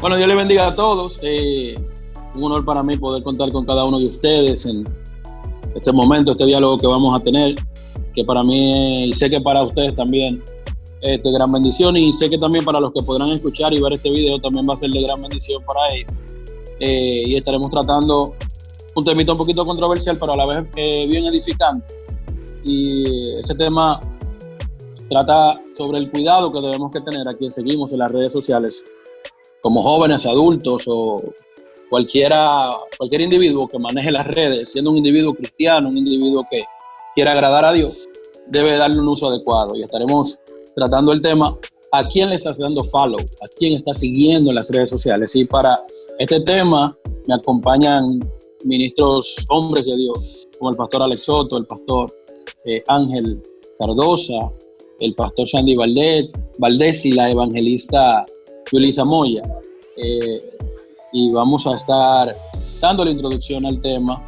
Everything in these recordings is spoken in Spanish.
Bueno, Dios les bendiga a todos. Un honor para mí poder contar con cada uno de ustedes en este momento, este diálogo que vamos a tener, que para mí, y sé que para ustedes también, es de gran bendición, y sé que también para los que podrán escuchar y ver este video también va a ser de gran bendición para ellos. Y estaremos tratando un temita un poquito controversial, pero a la vez bien edificante. Y ese tema trata sobre el cuidado que debemos que tener a quien seguimos en las redes sociales, como jóvenes, adultos o cualquier individuo que maneje las redes, siendo un individuo cristiano, un individuo que quiera agradar a Dios, debe darle un uso adecuado. Y estaremos tratando el tema: ¿a quién le estás dando follow? ¿A quién estás siguiendo en las redes sociales? Y para este tema me acompañan ministros hombres de Dios, como el pastor Alex Soto, el pastor Ángel Cardosa, el pastor Sandy Valdés y la evangelista Yulisa Moya. Y vamos a estar dando la introducción al tema,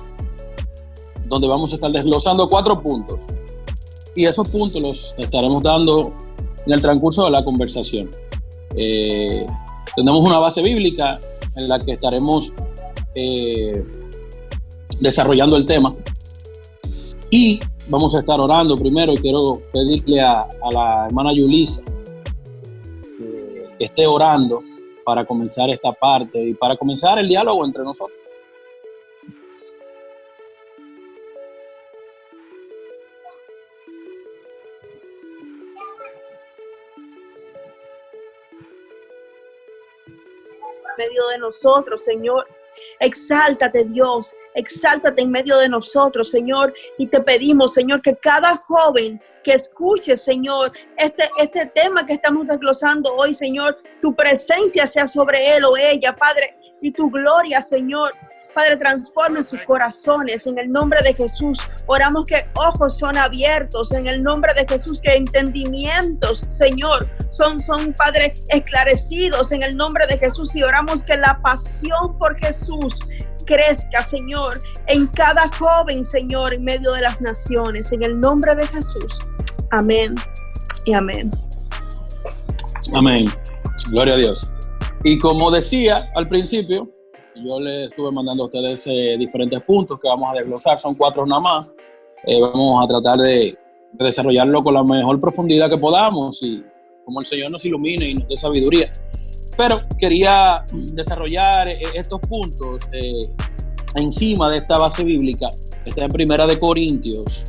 donde vamos a estar desglosando 4 puntos. Y esos puntos los estaremos dando en el transcurso de la conversación. Tenemos una base bíblica en la que estaremos desarrollando el tema. Y vamos a estar orando primero, y quiero pedirle a la hermana Yulisa que esté orando para comenzar esta parte y para comenzar el diálogo entre nosotros. En medio de nosotros, Señor. Exáltate, Dios, exáltate en medio de nosotros, Señor, y te pedimos, Señor, que cada joven que escuche, Señor, este tema que estamos desglosando hoy, Señor, tu presencia sea sobre él o ella, Padre, y tu gloria, Señor, Padre, transforme sus corazones en el nombre de Jesús. Oramos que ojos son abiertos en el nombre de Jesús, que entendimientos, Señor, son Padre, esclarecidos en el nombre de Jesús, y oramos que la pasión por Jesús crezca, Señor, en cada joven, Señor, en medio de las naciones, en el nombre de Jesús. Amén y amén. Amén. Gloria a Dios. Y como decía al principio, yo les estuve mandando a ustedes diferentes puntos que vamos a desglosar, son 4 nada más. Vamos a tratar de desarrollarlo con la mejor profundidad que podamos y como el Señor nos ilumine y nos dé sabiduría. Pero quería desarrollar estos puntos encima de esta base bíblica. Está en Primera de Corintios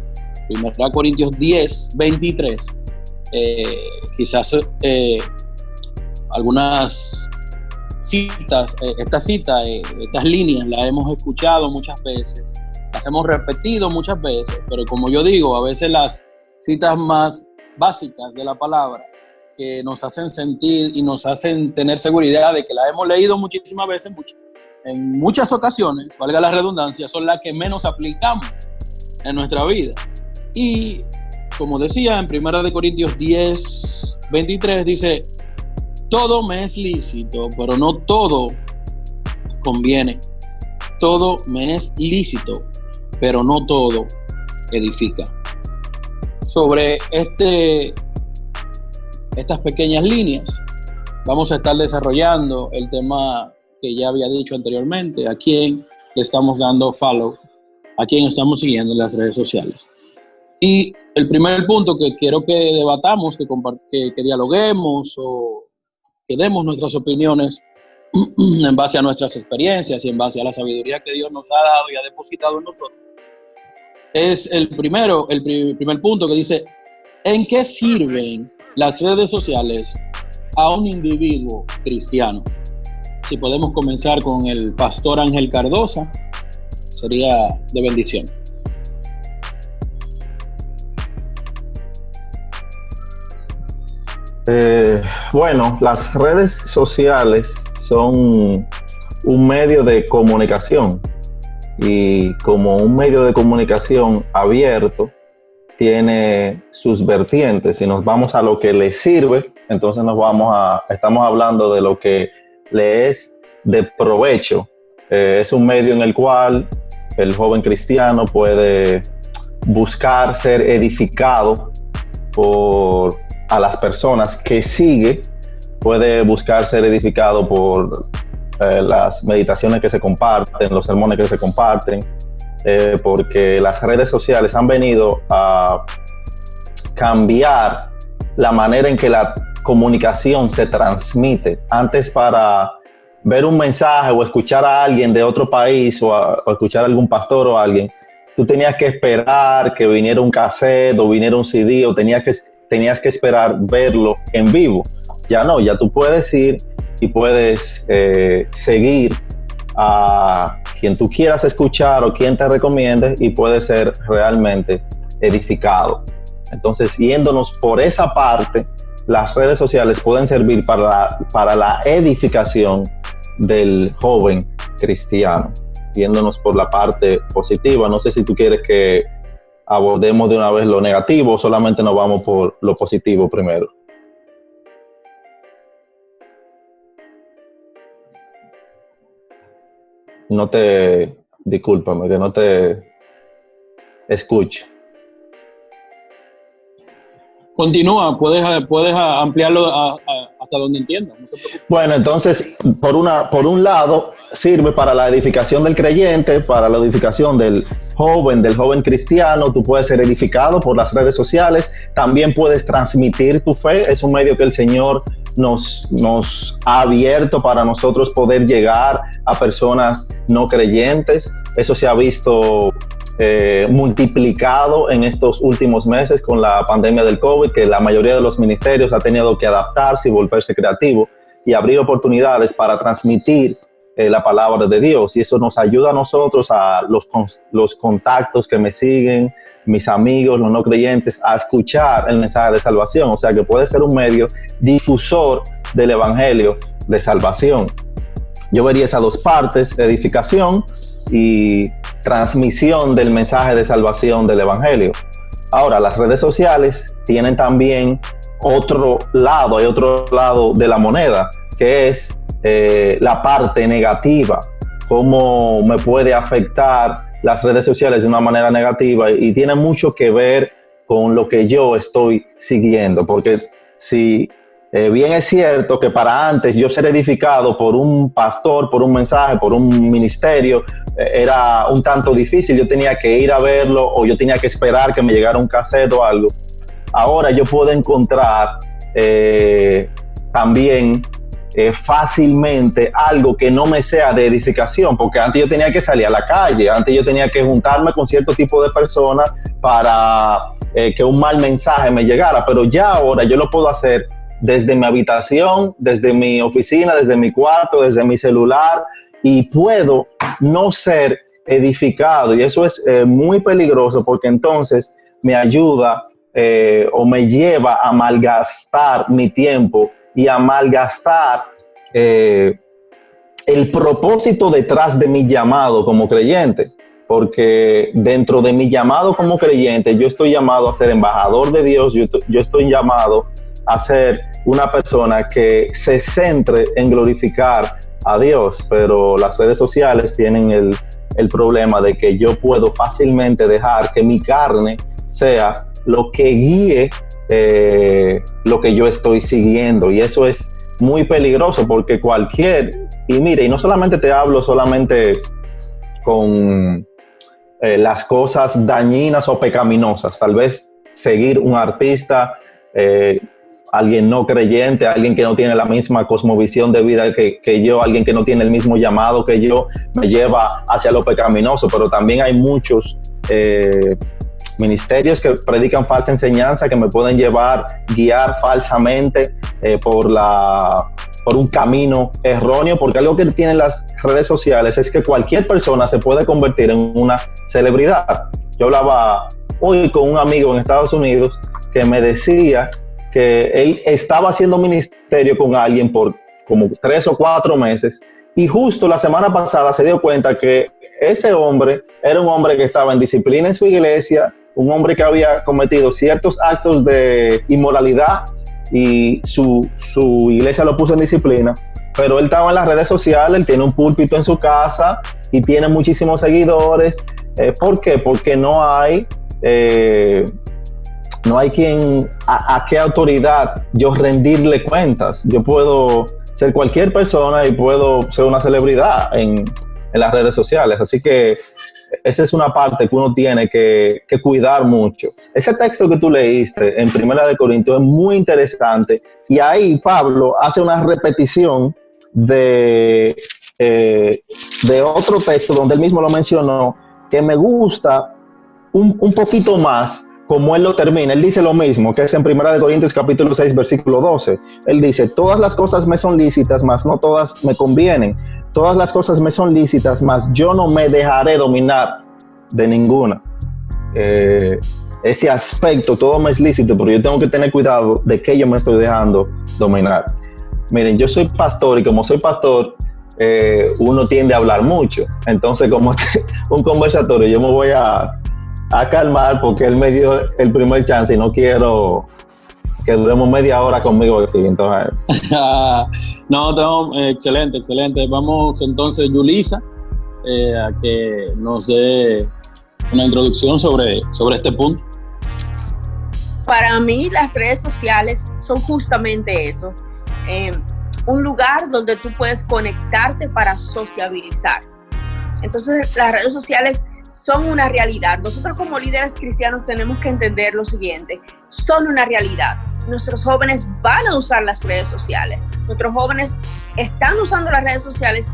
10, 23. Quizás algunas citas, estas líneas las hemos escuchado muchas veces, las hemos repetido muchas veces, pero como yo digo, a veces las citas más básicas de la palabra que nos hacen sentir y nos hacen tener seguridad de que las hemos leído muchísimas veces, en muchas ocasiones, valga la redundancia, son las que menos aplicamos en nuestra vida. Y como decía, en 1 Corintios 10, 23 dice: todo me es lícito, pero no todo conviene. Todo me es lícito, pero no todo edifica. Sobre estas pequeñas líneas vamos a estar desarrollando el tema que ya había dicho anteriormente: a quién le estamos dando follow, a quién estamos siguiendo en las redes sociales. Y el primer punto que quiero que debatamos, que dialoguemos o que demos nuestras opiniones en base a nuestras experiencias y en base a la sabiduría que Dios nos ha dado y ha depositado en nosotros, es el primer punto, que dice: ¿en qué sirven las redes sociales a un individuo cristiano? Si podemos comenzar con el pastor Ángel Cardosa, sería de bendición. Bueno, las redes sociales son un medio de comunicación, y como un medio de comunicación abierto tiene sus vertientes. Si nos vamos a lo que le sirve, entonces estamos hablando de lo que le es de provecho. Es un medio en el cual el joven cristiano puede buscar ser edificado a las personas que sigue, puede buscar ser edificado por las meditaciones que se comparten, los sermones que se comparten, porque las redes sociales han venido a cambiar la manera en que la comunicación se transmite. Antes, para ver un mensaje o escuchar a alguien de otro país o escuchar a algún pastor o a alguien, tú tenías que esperar que viniera un cassette o viniera un CD, o tenías que esperar verlo en vivo. Ya no, ya tú puedes ir y puedes seguir a quien tú quieras escuchar o quien te recomiende, y puede ser realmente edificado. Entonces, yéndonos por esa parte, las redes sociales pueden servir para la edificación del joven cristiano. Yéndonos por la parte positiva, no sé si tú quieres que abordemos de una vez lo negativo o solamente nos vamos por lo positivo primero. Discúlpame, que no te escucho. Continúa, puedes ampliarlo hasta donde entiendas. No te preocupes. Bueno, entonces, por un lado, sirve para la edificación del creyente, para la edificación del joven cristiano. Tú puedes ser edificado por las redes sociales. También puedes transmitir tu fe. Es un medio que el Señor nos ha abierto para nosotros poder llegar a personas no creyentes. Eso se ha visto multiplicado en estos últimos meses con la pandemia del COVID, que la mayoría de los ministerios ha tenido que adaptarse y volverse creativo y abrir oportunidades para transmitir la palabra de Dios. Y eso nos ayuda a nosotros, a los contactos que me siguen, mis amigos, los no creyentes, a escuchar el mensaje de salvación. O sea que puede ser un medio difusor del evangelio de salvación. Yo vería esas dos partes: edificación y transmisión del mensaje de salvación del evangelio. Ahora, las redes sociales tienen también otro lado, hay otro lado de la moneda, que es la parte negativa. Cómo me puede afectar las redes sociales de una manera negativa, y tiene mucho que ver con lo que yo estoy siguiendo, porque si bien es cierto que para antes yo ser edificado por un pastor, por un mensaje, por un ministerio, era un tanto difícil. Yo tenía que ir a verlo o yo tenía que esperar que me llegara un cassette o algo. Ahora yo puedo encontrar también fácilmente algo que no me sea de edificación, porque antes yo tenía que salir a la calle, antes yo tenía que juntarme con cierto tipo de personas para que un mal mensaje me llegara, pero ya ahora yo lo puedo hacer desde mi habitación, desde mi oficina, desde mi cuarto, desde mi celular, y puedo no ser edificado. Y eso es muy peligroso, porque entonces me ayuda o me lleva a malgastar mi tiempo y a malgastar el propósito detrás de mi llamado como creyente. Porque dentro de mi llamado como creyente, yo estoy llamado a ser embajador de Dios, yo estoy llamado a ser una persona que se centre en glorificar a Dios, pero las redes sociales tienen el problema de que yo puedo fácilmente dejar que mi carne sea lo que guíe lo que yo estoy siguiendo, y eso es muy peligroso, porque y mire, y no solamente te hablo solamente con las cosas dañinas o pecaminosas, tal vez seguir un artista, alguien no creyente, alguien que no tiene la misma cosmovisión de vida que yo, alguien que no tiene el mismo llamado que yo, me lleva hacia lo pecaminoso. Pero también hay muchos ministerios que predican falsa enseñanza, que me pueden guiar falsamente por un camino erróneo, porque algo que tienen las redes sociales es que cualquier persona se puede convertir en una celebridad. Yo hablaba hoy con un amigo en Estados Unidos que me decía que él estaba haciendo ministerio con alguien por como 3 o 4 meses, y justo la semana pasada se dio cuenta que ese hombre era un hombre que estaba en disciplina en su iglesia, un hombre que había cometido ciertos actos de inmoralidad y su iglesia lo puso en disciplina, pero él estaba en las redes sociales, él tiene un púlpito en su casa y tiene muchísimos seguidores. ¿Por qué? Porque no hay quien, a qué autoridad yo rendirle cuentas. Yo puedo ser cualquier persona y puedo ser una celebridad en las redes sociales. Así que esa es una parte que uno tiene que cuidar mucho. Ese texto que tú leíste en Primera de Corintios es muy interesante y ahí Pablo hace una repetición de otro texto donde él mismo lo mencionó, que me gusta un poquito más como él lo termina. Él dice lo mismo, que es en Primera de Corintios capítulo 6, versículo 12. Él dice, todas las cosas me son lícitas, mas no todas me convienen. Todas las cosas me son lícitas, mas yo no me dejaré dominar de ninguna. Ese aspecto, todo me es lícito, pero yo tengo que tener cuidado de que yo me estoy dejando dominar. Miren, yo soy pastor y como soy pastor, uno tiende a hablar mucho. Entonces, como un conversatorio, yo me voy a calmar porque él me dio el primer chance y no quiero que duremos media hora conmigo aquí. Entonces, no, excelente. Vamos entonces, Yulisa, a que nos dé una introducción sobre este punto. Para mí, las redes sociales son justamente eso. Un lugar donde tú puedes conectarte para sociabilizar. Entonces, las redes sociales son una realidad. Nosotros como líderes cristianos tenemos que entender lo siguiente: son una realidad. Nuestros jóvenes van a usar las redes sociales. Nuestros jóvenes están usando las redes sociales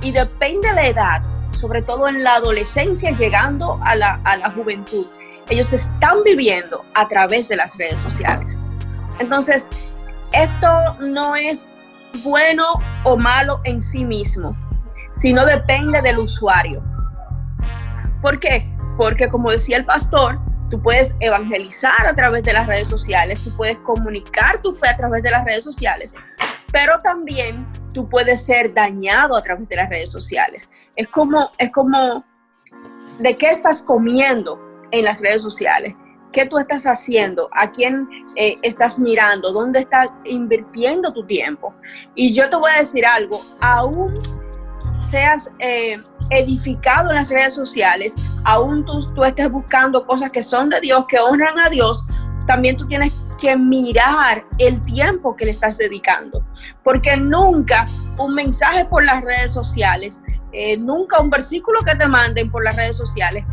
y depende de la edad, sobre todo en la adolescencia, llegando a la juventud. Ellos están viviendo a través de las redes sociales. Entonces, esto no es bueno o malo en sí mismo, sino depende del usuario. ¿Por qué? Porque, como decía el pastor, tú puedes evangelizar a través de las redes sociales, tú puedes comunicar tu fe a través de las redes sociales, pero también tú puedes ser dañado a través de las redes sociales. Es como ¿de qué estás comiendo en las redes sociales? ¿Qué tú estás haciendo? ¿A quién estás mirando? ¿Dónde estás invirtiendo tu tiempo? Y yo te voy a decir algo, aún seas edificado en las redes sociales, aún tú estés buscando cosas que son de Dios, que honran a Dios, también tú tienes que mirar el tiempo que le estás dedicando, porque nunca un mensaje por las redes sociales, nunca un versículo que te manden por las redes sociales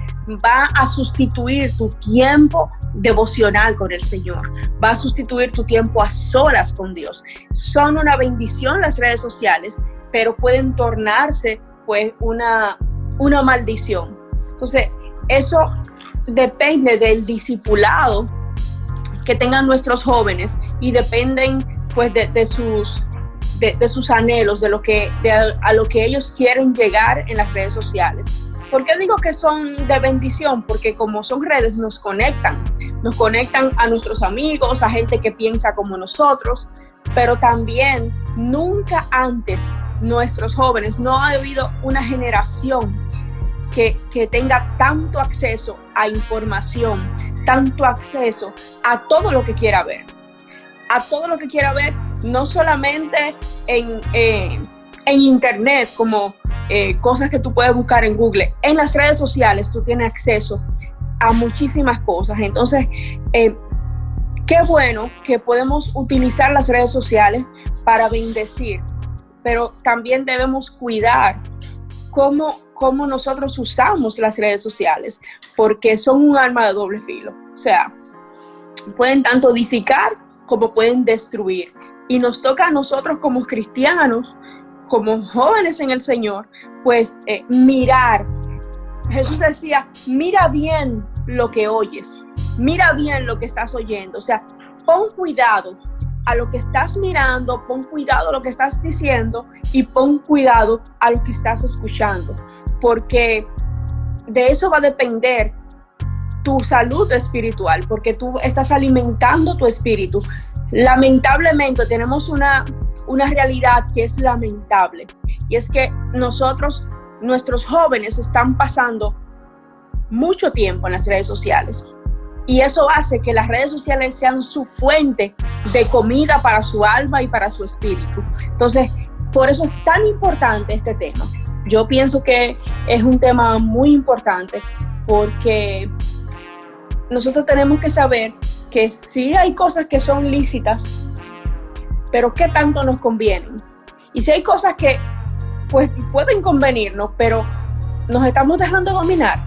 va a sustituir tu tiempo devocional con el Señor, va a sustituir tu tiempo a solas con Dios. Son una bendición las redes sociales, pero pueden tornarse pues una maldición. Entonces, eso depende del discipulado que tengan nuestros jóvenes y dependen pues de sus anhelos, a lo que ellos quieren llegar en las redes sociales. ¿Por qué digo que son de bendición? Porque como son redes, nos conectan a nuestros amigos, a gente que piensa como nosotros, pero también nunca antes nuestros jóvenes, no ha habido una generación que tenga tanto acceso a información, tanto acceso a todo lo que quiera ver. A todo lo que quiera ver, no solamente en internet, como cosas que tú puedes buscar en Google. En las redes sociales tú tienes acceso a muchísimas cosas. Entonces, qué bueno que podemos utilizar las redes sociales para bendecir, pero también debemos cuidar cómo nosotros usamos las redes sociales, porque son un arma de doble filo. O sea, pueden tanto edificar como pueden destruir. Y nos toca a nosotros como cristianos, como jóvenes en el Señor, pues mirar. Jesús decía, mira bien lo que oyes, mira bien lo que estás oyendo. O sea, pon cuidado a lo que estás mirando, pon cuidado a lo que estás diciendo y pon cuidado a lo que estás escuchando, porque de eso va a depender tu salud espiritual, porque tú estás alimentando tu espíritu. Lamentablemente tenemos una realidad que es lamentable, y es que nuestros jóvenes están pasando mucho tiempo en las redes sociales. Y eso hace que las redes sociales sean su fuente de comida para su alma y para su espíritu. Entonces, por eso es tan importante este tema. Yo pienso que es un tema muy importante porque nosotros tenemos que saber que sí hay cosas que son lícitas, pero ¿qué tanto nos convienen? Y si hay cosas que pues pueden convenirnos, pero nos estamos dejando dominar.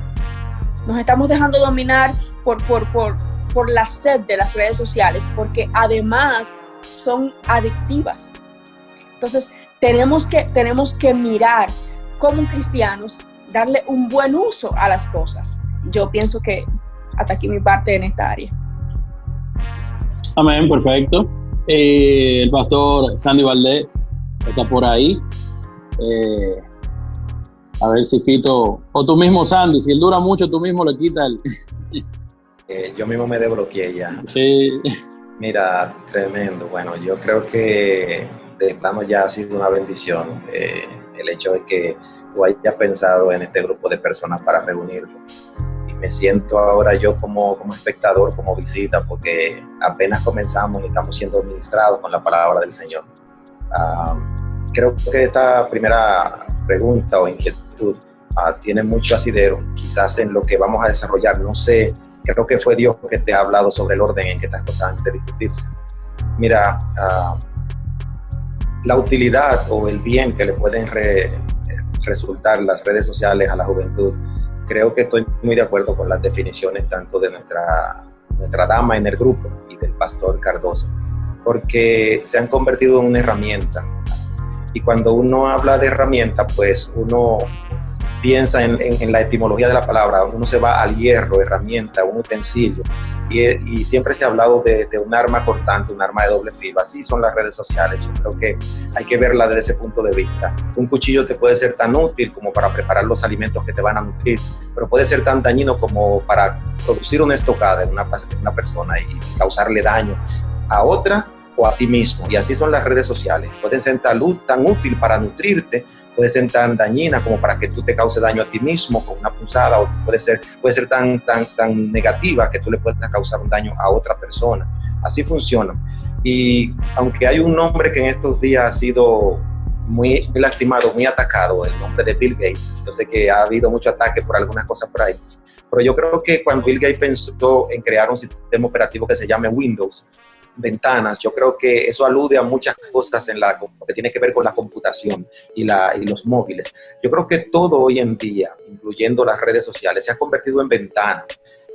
Nos estamos dejando dominar por la sed de las redes sociales, porque además son adictivas. Entonces, tenemos que mirar como cristianos, darle un buen uso a las cosas. Yo pienso que hasta aquí mi parte en esta área. Amén, perfecto. El pastor Sandy Valdés está por ahí. A ver si Fito, o tú mismo, Sandy, si él dura mucho, tú mismo le quitas el... Yo mismo me desbloqueé ya. Sí. Mira, tremendo. Bueno, yo creo que de plano ya ha sido una bendición el hecho de que tú hayas pensado en este grupo de personas para reunirlo. Y me siento ahora yo como espectador, como visita, porque apenas comenzamos y estamos siendo ministrados con la palabra del Señor. Creo que esta primera pregunta o inquietud tiene mucho asidero, quizás en lo que vamos a desarrollar. No sé, creo que fue Dios que te ha hablado sobre el orden en que estas cosas han de discutirse. Mira, la utilidad o el bien que le pueden resultar las redes sociales a la juventud, creo que estoy muy de acuerdo con las definiciones tanto de nuestra dama en el grupo y del pastor Cardosa, porque se han convertido en una herramienta. Y cuando uno habla de herramienta, pues uno piensa en la etimología de la palabra, uno se va al hierro, herramienta, un utensilio, y siempre se ha hablado de un arma cortante, un arma de doble filo. Así son las redes sociales. Yo creo que hay que verla desde ese punto de vista. Un cuchillo te puede ser tan útil como para preparar los alimentos que te van a nutrir, pero puede ser tan dañino como para producir una estocada en una persona y causarle daño a otra o a ti mismo. Y así son las redes sociales. Pueden ser tan útil para nutrirte, puede ser tan dañina como para que tú te causes daño a ti mismo con una punzada, o puede ser tan negativa que tú le puedas causar un daño a otra persona. Así funcionan. Y aunque hay un nombre que en estos días ha sido muy lastimado, muy atacado, el nombre de Bill Gates. Yo sé que ha habido mucho ataque por algunas cosas por ahí, pero yo creo que cuando Bill Gates pensó en crear un sistema operativo que se llame Windows, ventanas, yo creo que eso alude a muchas cosas en que tiene que ver con la computación y los móviles. Yo creo que todo hoy en día, incluyendo las redes sociales, se ha convertido en ventana.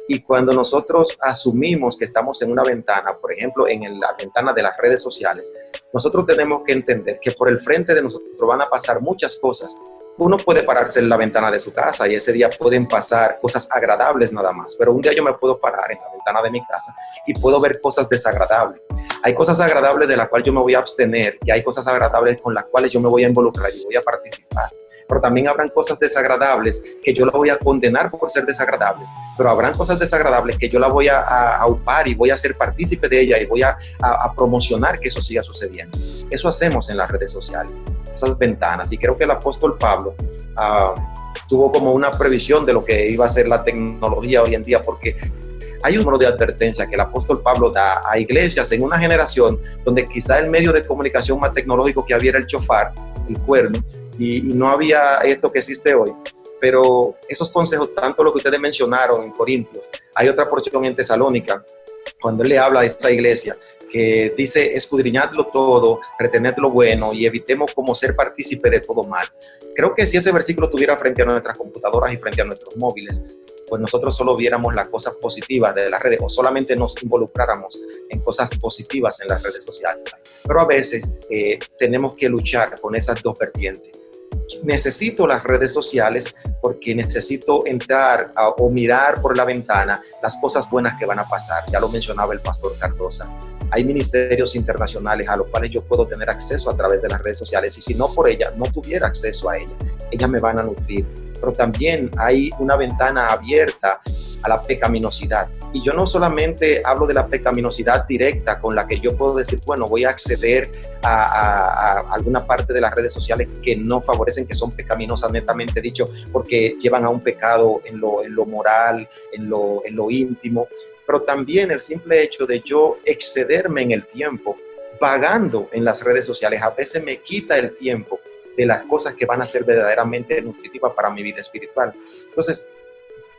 Y cuando nosotros asumimos que estamos en una ventana, por ejemplo, en la ventana de las redes sociales, nosotros tenemos que entender que por el frente de nosotros van a pasar muchas cosas. Uno puede pararse en la ventana de su casa y ese día pueden pasar cosas agradables nada más, pero un día yo me puedo parar en la ventana de mi casa y puedo ver cosas desagradables. Hay cosas agradables de las cuales yo me voy a abstener y hay cosas agradables con las cuales yo me voy a involucrar y voy a participar. Pero también habrán cosas desagradables que yo la voy a condenar por ser desagradables, pero habrán cosas desagradables que yo la voy a upar y voy a ser partícipe de ella y voy a promocionar que eso siga sucediendo. Eso hacemos en las redes sociales, esas ventanas. Y creo que el apóstol Pablo tuvo como una previsión de lo que iba a ser la tecnología hoy en día, porque hay un número de advertencia que el apóstol Pablo da a iglesias en una generación donde quizá el medio de comunicación más tecnológico que había era el shofar, el cuerno, y no había esto que existe hoy. Pero esos consejos, tanto lo que ustedes mencionaron en Corintios, hay otra porción en Tesalónica, cuando él le habla a esta iglesia, que dice: escudriñadlo todo, retened lo bueno y evitemos como ser partícipe de todo mal. Creo que si ese versículo estuviera frente a nuestras computadoras y frente a nuestros móviles, pues nosotros solo viéramos las cosas positivas de las redes o solamente nos involucráramos en cosas positivas en las redes sociales. Pero a veces tenemos que luchar con esas dos vertientes. Necesito las redes sociales porque necesito entrar o mirar por la ventana las cosas buenas que van a pasar. Ya lo mencionaba el pastor Cardosa. Hay ministerios internacionales a los cuales yo puedo tener acceso a través de las redes sociales, y si no por ellas, no tuviera acceso a ellas me van a nutrir. Pero también hay una ventana abierta a la pecaminosidad. Y yo no solamente hablo de la pecaminosidad directa con la que yo puedo decir, bueno, voy a acceder a alguna parte de las redes sociales que no favorecen, que son pecaminosas netamente dicho, porque llevan a un pecado en lo moral, en lo íntimo. Pero también el simple hecho de yo excederme en el tiempo, vagando en las redes sociales, a veces me quita el tiempo de las cosas que van a ser verdaderamente nutritivas para mi vida espiritual. Entonces,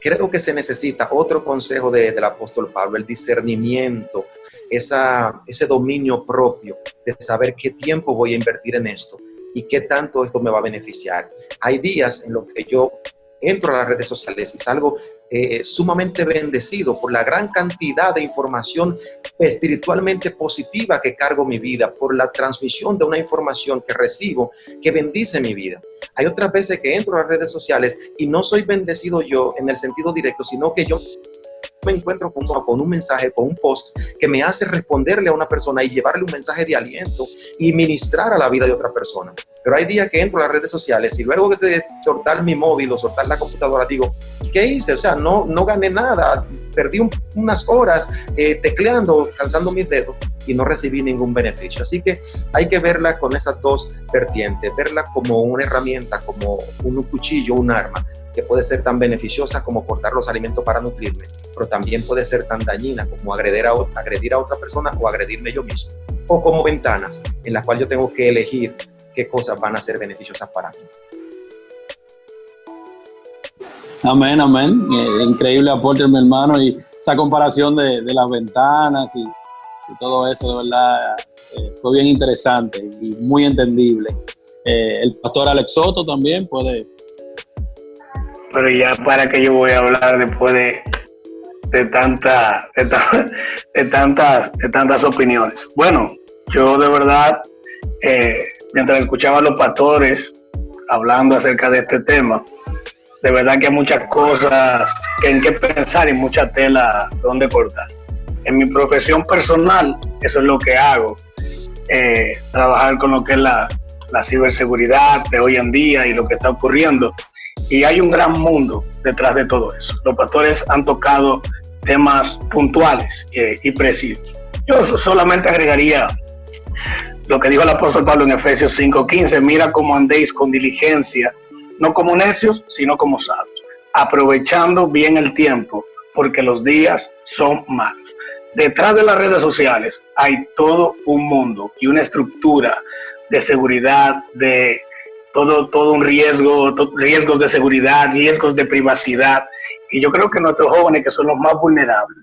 creo que se necesita otro consejo del apóstol Pablo, el discernimiento, ese dominio propio de saber qué tiempo voy a invertir en esto y qué tanto esto me va a beneficiar. Hay días en los que yo entro a las redes sociales y salgo sumamente bendecido por la gran cantidad de información espiritualmente positiva que cargo mi vida, por la transmisión de una información que recibo que bendice mi vida. Hay otras veces que entro a las redes sociales y no soy bendecido yo en el sentido directo, sino que yo me encuentro con un mensaje, con un post que me hace responderle a una persona y llevarle un mensaje de aliento y ministrar a la vida de otra persona. Pero hay días que entro a las redes sociales y luego de soltar mi móvil o soltar la computadora digo, ¿qué hice? O sea, no gané nada, perdí unas horas tecleando, cansando mis dedos y no recibí ningún beneficio. Así que hay que verla con esas dos vertientes, verla como una herramienta, como un cuchillo, un arma, que puede ser tan beneficiosa como cortar los alimentos para nutrirme, pero también puede ser tan dañina como agredir a otra persona o agredirme yo mismo, o como ventanas en las cuales yo tengo que elegir qué cosas van a ser beneficiosas para mí. Amén, amén. Increíble aporte, mi hermano, y esa comparación de las ventanas y todo eso, de verdad, fue bien interesante y muy entendible. El pastor Alex Soto también puede... Pero ya para que yo voy a hablar después de tantas opiniones. Bueno, yo de verdad, mientras escuchaba a los pastores hablando acerca de este tema, de verdad que hay muchas cosas en que pensar y mucha tela donde cortar. En mi profesión personal, eso es lo que hago, trabajar con lo que es la ciberseguridad de hoy en día y lo que está ocurriendo. Y hay un gran mundo detrás de todo eso. Los pastores han tocado temas puntuales y precisos. Yo solamente agregaría lo que dijo el apóstol Pablo en Efesios 5:15, mira cómo andéis con diligencia, no como necios, sino como sabios, aprovechando bien el tiempo, porque los días son malos. Detrás de las redes sociales hay todo un mundo y una estructura de seguridad, de todo un riesgos de seguridad, riesgos de privacidad. Y yo creo que nuestros jóvenes, que son los más vulnerables,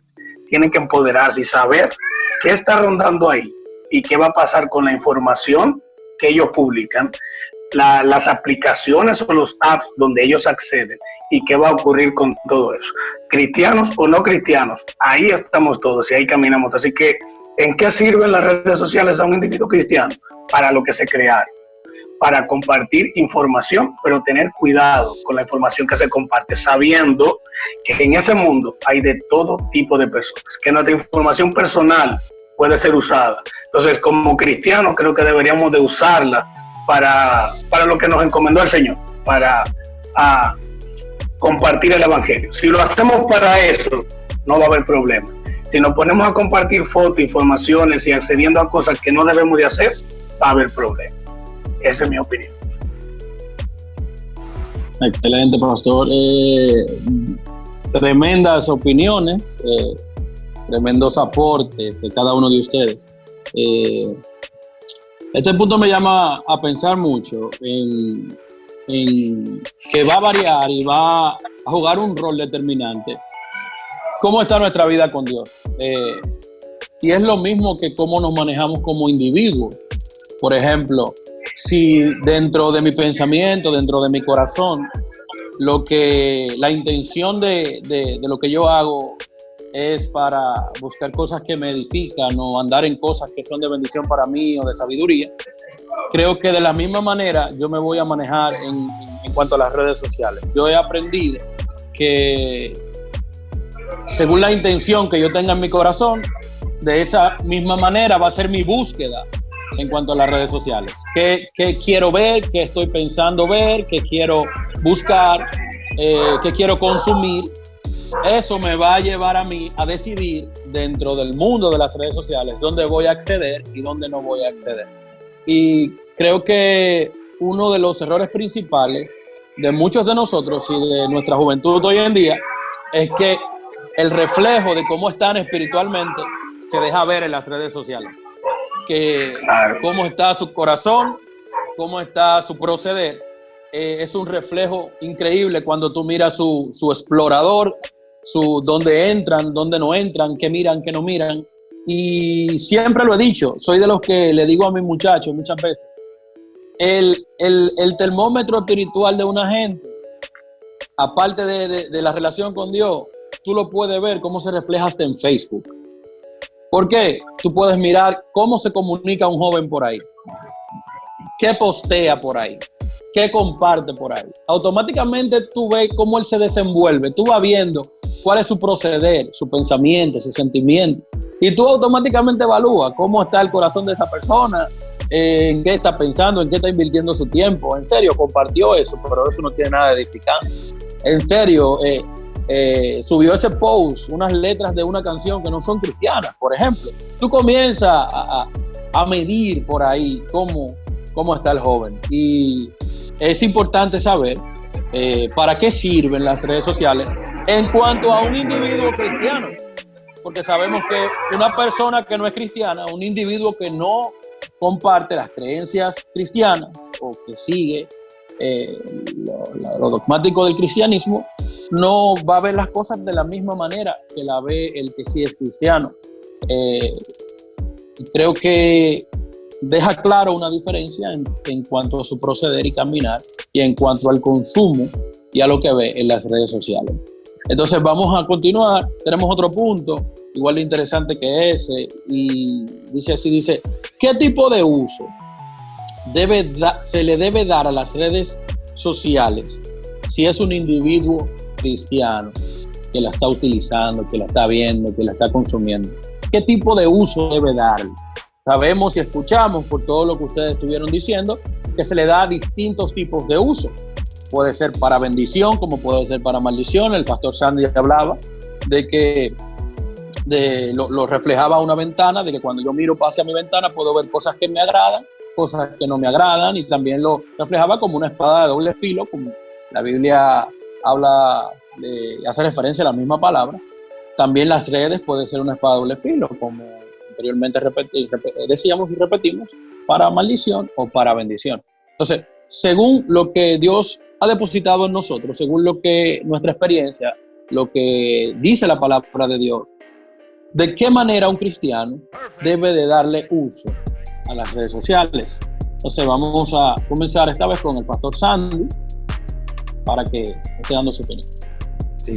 tienen que empoderarse y saber qué está rondando ahí y qué va a pasar con la información que ellos publican, las aplicaciones o los apps donde ellos acceden y qué va a ocurrir con todo eso. Cristianos o no cristianos, ahí estamos todos y ahí caminamos. Así que, ¿en qué sirven las redes sociales a un individuo cristiano? Para lo que se crearon, para compartir información, pero tener cuidado con la información que se comparte, sabiendo que en ese mundo hay de todo tipo de personas, que nuestra información personal puede ser usada. Entonces, como cristianos, creo que deberíamos de usarla para lo que nos encomendó el Señor, para compartir el Evangelio. Si lo hacemos para eso, no va a haber problema. Si nos ponemos a compartir fotos, informaciones y accediendo a cosas que no debemos de hacer, va a haber problema. Esa es mi opinión. Excelente, pastor. Tremendas opiniones, tremendos aportes de cada uno de ustedes. Este punto me llama a pensar mucho en que va a variar y va a jugar un rol determinante. ¿Cómo está nuestra vida con Dios? Y es lo mismo que cómo nos manejamos como individuos. Por ejemplo, si dentro de mi pensamiento, dentro de mi corazón, la intención de lo que yo hago es para buscar cosas que me edifican o andar en cosas que son de bendición para mí o de sabiduría, creo que de la misma manera yo me voy a manejar en cuanto a las redes sociales. Yo he aprendido que según la intención que yo tenga en mi corazón, de esa misma manera va a ser mi búsqueda en cuanto a las redes sociales. ¿Qué quiero ver? ¿Qué estoy pensando ver? ¿Qué quiero buscar? ¿Qué quiero consumir? Eso me va a llevar a mí a decidir dentro del mundo de las redes sociales dónde voy a acceder y dónde no voy a acceder. Y creo que uno de los errores principales de muchos de nosotros y de nuestra juventud hoy en día es que el reflejo de cómo están espiritualmente se deja ver en las redes sociales. Que cómo está su corazón, cómo está su proceder, es un reflejo increíble cuando tú miras su explorador, dónde entran, dónde no entran, qué miran, qué no miran. Y siempre lo he dicho, soy de los que le digo a mis muchachos muchas veces, el termómetro espiritual de una gente, aparte de la relación con Dios, tú lo puedes ver cómo se refleja hasta en Facebook. ¿Por qué? Tú puedes mirar cómo se comunica un joven por ahí, qué postea por ahí, qué comparte por ahí. Automáticamente tú ves cómo él se desenvuelve, tú vas viendo cuál es su proceder, su pensamiento, su sentimiento, y tú automáticamente evalúas cómo está el corazón de esa persona, en qué está pensando, en qué está invirtiendo su tiempo. En serio, compartió eso, pero eso no tiene nada de edificante. En serio, subió ese post, unas letras de una canción que no son cristianas, por ejemplo. Tú comienzas a medir por ahí cómo está el joven. Y es importante saber para qué sirven las redes sociales en cuanto a un individuo cristiano. Porque sabemos que una persona que no es cristiana, un individuo que no comparte las creencias cristianas o que sigue lo dogmático del cristianismo, no va a ver las cosas de la misma manera que la ve el que sí es cristiano. Creo que deja claro una diferencia en cuanto a su proceder y caminar y en cuanto al consumo y a lo que ve en las redes sociales. Entonces vamos a continuar. Tenemos otro punto igual de interesante que ese, y dice así, ¿qué tipo de uso se le debe dar a las redes sociales si es un individuo cristiano que la está utilizando, que la está viendo, que la está consumiendo? ¿Qué tipo de uso debe darle? Sabemos y escuchamos por todo lo que ustedes estuvieron diciendo que se le da distintos tipos de uso. Puede ser para bendición, como puede ser para maldición. El pastor Sandy hablaba de que lo reflejaba una ventana, de que cuando yo miro hacia mi ventana puedo ver cosas que me agradan, cosas que no me agradan, y también lo reflejaba como una espada de doble filo, como la Biblia habla, hace referencia a la misma palabra. También las redes pueden ser una espada de doble filo, como anteriormente decíamos y repetimos, para maldición o para bendición. Entonces, según lo que Dios ha depositado en nosotros, según lo que nuestra experiencia, lo que dice la palabra de Dios, ¿de qué manera un cristiano debe de darle uso a las redes sociales? Entonces vamos a comenzar esta vez con el pastor Sandy para que esté dando su opinión. Sí,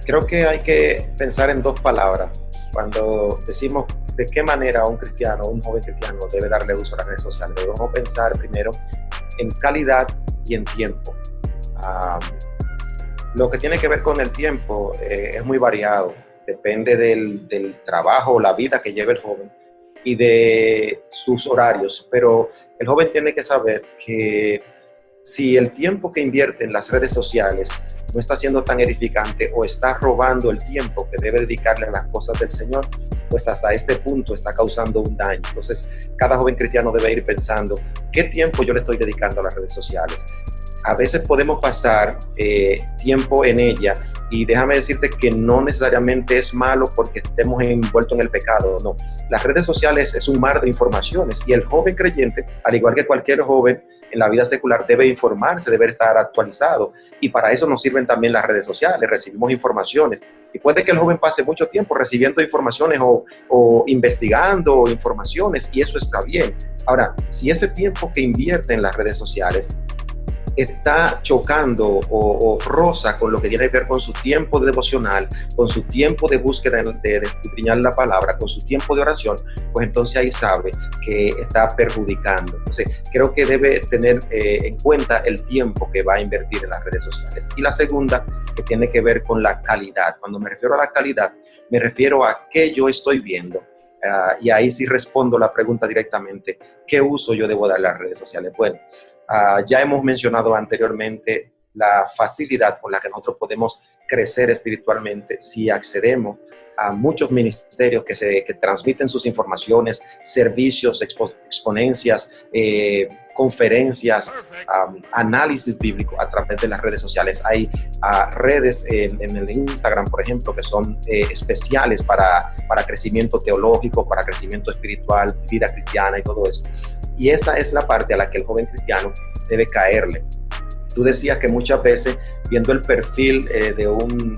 creo que hay que pensar en dos palabras cuando decimos de qué manera un cristiano, un joven cristiano debe darle uso a las redes sociales. Debemos pensar primero en calidad y en tiempo. Lo que tiene que ver con el tiempo es muy variado. Depende del trabajo o la vida que lleve el joven y de sus horarios, pero el joven tiene que saber que si el tiempo que invierte en las redes sociales no está siendo tan edificante o está robando el tiempo que debe dedicarle a las cosas del Señor, pues hasta este punto está causando un daño. Entonces, cada joven cristiano debe ir pensando, ¿qué tiempo yo le estoy dedicando a las redes sociales? A veces podemos pasar tiempo en ella, y déjame decirte que no necesariamente es malo porque estemos envueltos en el pecado, no. Las redes sociales es un mar de informaciones, y el joven creyente, al igual que cualquier joven en la vida secular, debe informarse, debe estar actualizado, y para eso nos sirven también las redes sociales. Recibimos informaciones, y puede que el joven pase mucho tiempo recibiendo informaciones o investigando informaciones, y eso está bien. Ahora, si ese tiempo que invierte en las redes sociales está chocando o roza con lo que tiene que ver con su tiempo de devocional, con su tiempo de búsqueda de escudriñar la palabra, con su tiempo de oración, pues entonces ahí sabe que está perjudicando. Entonces, creo que debe tener en cuenta el tiempo que va a invertir en las redes sociales. Y la segunda, que tiene que ver con la calidad. Cuando me refiero a la calidad, me refiero a qué yo estoy viendo. Y ahí sí respondo la pregunta directamente, ¿qué uso yo debo dar a las redes sociales? Bueno, ya hemos mencionado anteriormente la facilidad con la que nosotros podemos crecer espiritualmente si accedemos a muchos ministerios que transmiten sus informaciones, servicios, exponencias, conferencias, análisis bíblico a través de las redes sociales. Hay redes en el Instagram, por ejemplo, que son especiales para crecimiento teológico, para crecimiento espiritual, vida cristiana y todo eso. Y esa es la parte a la que el joven cristiano debe caerle. Tú decías que muchas veces, viendo el perfil de un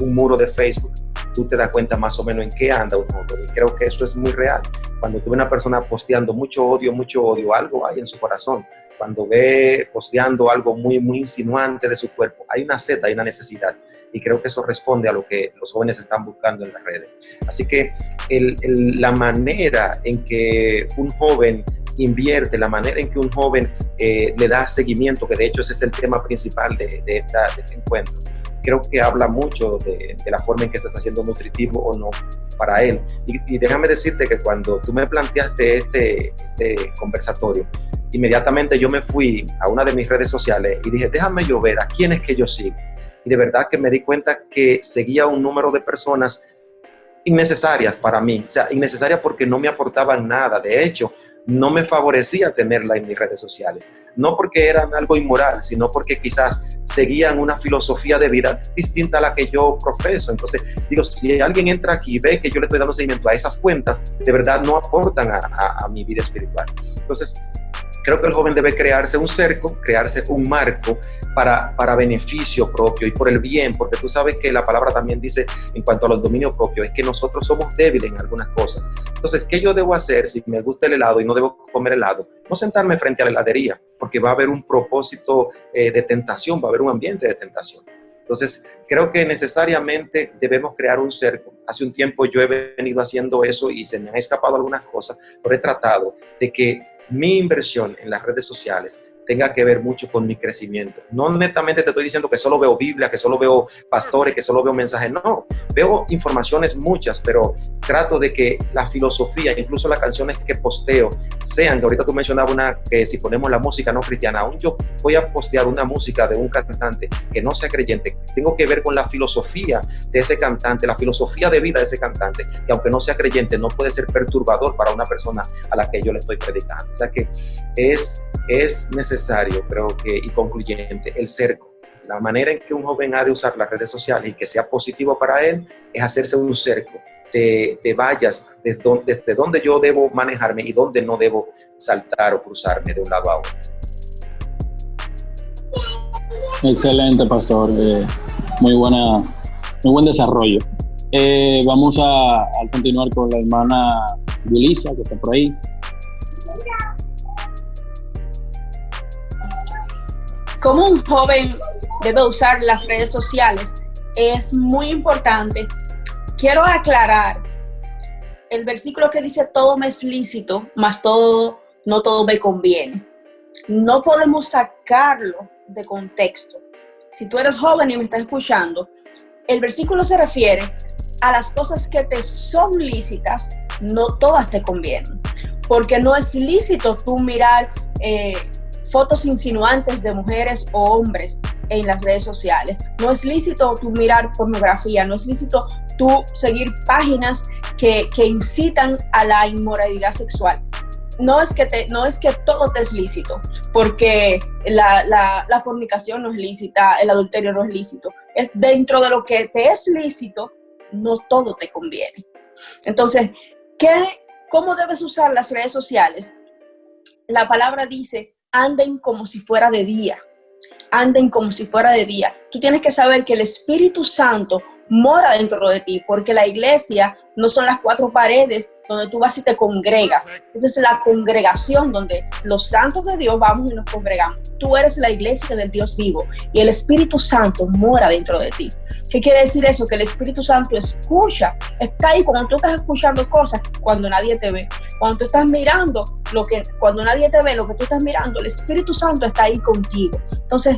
muro de Facebook, tú te das cuenta más o menos en qué anda un joven. Y creo que eso es muy real. Cuando tú ves una persona posteando mucho odio, algo hay en su corazón. Cuando ve posteando algo muy, muy insinuante de su cuerpo, hay una sed, hay una necesidad. Y creo que eso responde a lo que los jóvenes están buscando en las redes. Así que la manera en que un joven invierte, la manera en que un joven le da seguimiento, que de hecho ese es el tema principal de este encuentro, creo que habla mucho de la forma en que esto está siendo nutritivo o no para él. Y déjame decirte que cuando tú me planteaste este conversatorio, inmediatamente yo me fui a una de mis redes sociales y dije, déjame yo ver a quién es que yo sigo. Y de verdad que me di cuenta que seguía un número de personas innecesarias para mí. O sea, innecesarias porque no me aportaban nada. De hecho, no me favorecía tenerla en mis redes sociales. No porque eran algo inmoral, sino porque quizás seguían una filosofía de vida distinta a la que yo profeso. Entonces, digo, si alguien entra aquí y ve que yo le estoy dando seguimiento a esas cuentas, de verdad no aportan a mi vida espiritual. Entonces, creo que el joven debe crearse un cerco, crearse un marco para beneficio propio y por el bien, porque tú sabes que la palabra también dice en cuanto a los dominios propios, es que nosotros somos débiles en algunas cosas. Entonces, ¿qué yo debo hacer si me gusta el helado y no debo comer helado? No sentarme frente a la heladería, porque va a haber un propósito de tentación, va a haber un ambiente de tentación. Entonces, creo que necesariamente debemos crear un cerco. Hace un tiempo yo he venido haciendo eso y se me han escapado algunas cosas, pero he tratado de que mi inversión en las redes sociales tenga que ver mucho con mi crecimiento. No netamente te estoy diciendo que solo veo Biblia, que solo veo pastores, que solo veo mensajes. No, veo informaciones muchas, pero trato de que la filosofía, incluso las canciones que posteo, sean, que ahorita tú mencionabas una, que si ponemos la música no cristiana, aún yo voy a postear una música de un cantante que no sea creyente, tengo que ver con la filosofía de ese cantante, la filosofía de vida de ese cantante, que aunque no sea creyente, no puede ser perturbador para una persona a la que yo le estoy predicando. O sea que es necesario, creo que, y concluyente, el cerco. La manera en que un joven ha de usar las redes sociales y que sea positivo para él es hacerse un cerco de vallas desde donde yo debo manejarme y donde no debo saltar o cruzarme de un lado a otro. Excelente, pastor. Muy buen desarrollo. Vamos a continuar con la hermana Yulisa, que está por ahí. Cómo un joven debe usar las redes sociales es muy importante. Quiero aclarar el versículo que dice todo me es lícito, mas no todo me conviene. No podemos sacarlo de contexto. Si tú eres joven y me estás escuchando, el versículo se refiere a las cosas que te son lícitas, no todas te convienen. Porque no es lícito tú mirar fotos insinuantes de mujeres o hombres en las redes sociales. No es lícito tú mirar pornografía, no es lícito tú seguir páginas que incitan a la inmoralidad sexual. No es que todo te es lícito, porque la fornicación no es lícita, el adulterio no es lícito. Es dentro de lo que te es lícito, no todo te conviene. Entonces, ¿cómo debes usar las redes sociales? La palabra dice, anden como si fuera de día. Anden como si fuera de día. Tú tienes que saber que el Espíritu Santo mora dentro de ti, porque la iglesia no son las cuatro paredes donde tú vas y te congregas. Esa es la congregación donde los santos de Dios vamos y nos congregamos. Tú eres la iglesia del Dios vivo y el Espíritu Santo mora dentro de ti. ¿Qué quiere decir eso? Que el Espíritu Santo escucha, está ahí cuando tú estás escuchando cosas, cuando nadie te ve. Cuando tú estás mirando, cuando nadie te ve lo que tú estás mirando, el Espíritu Santo está ahí contigo. Entonces,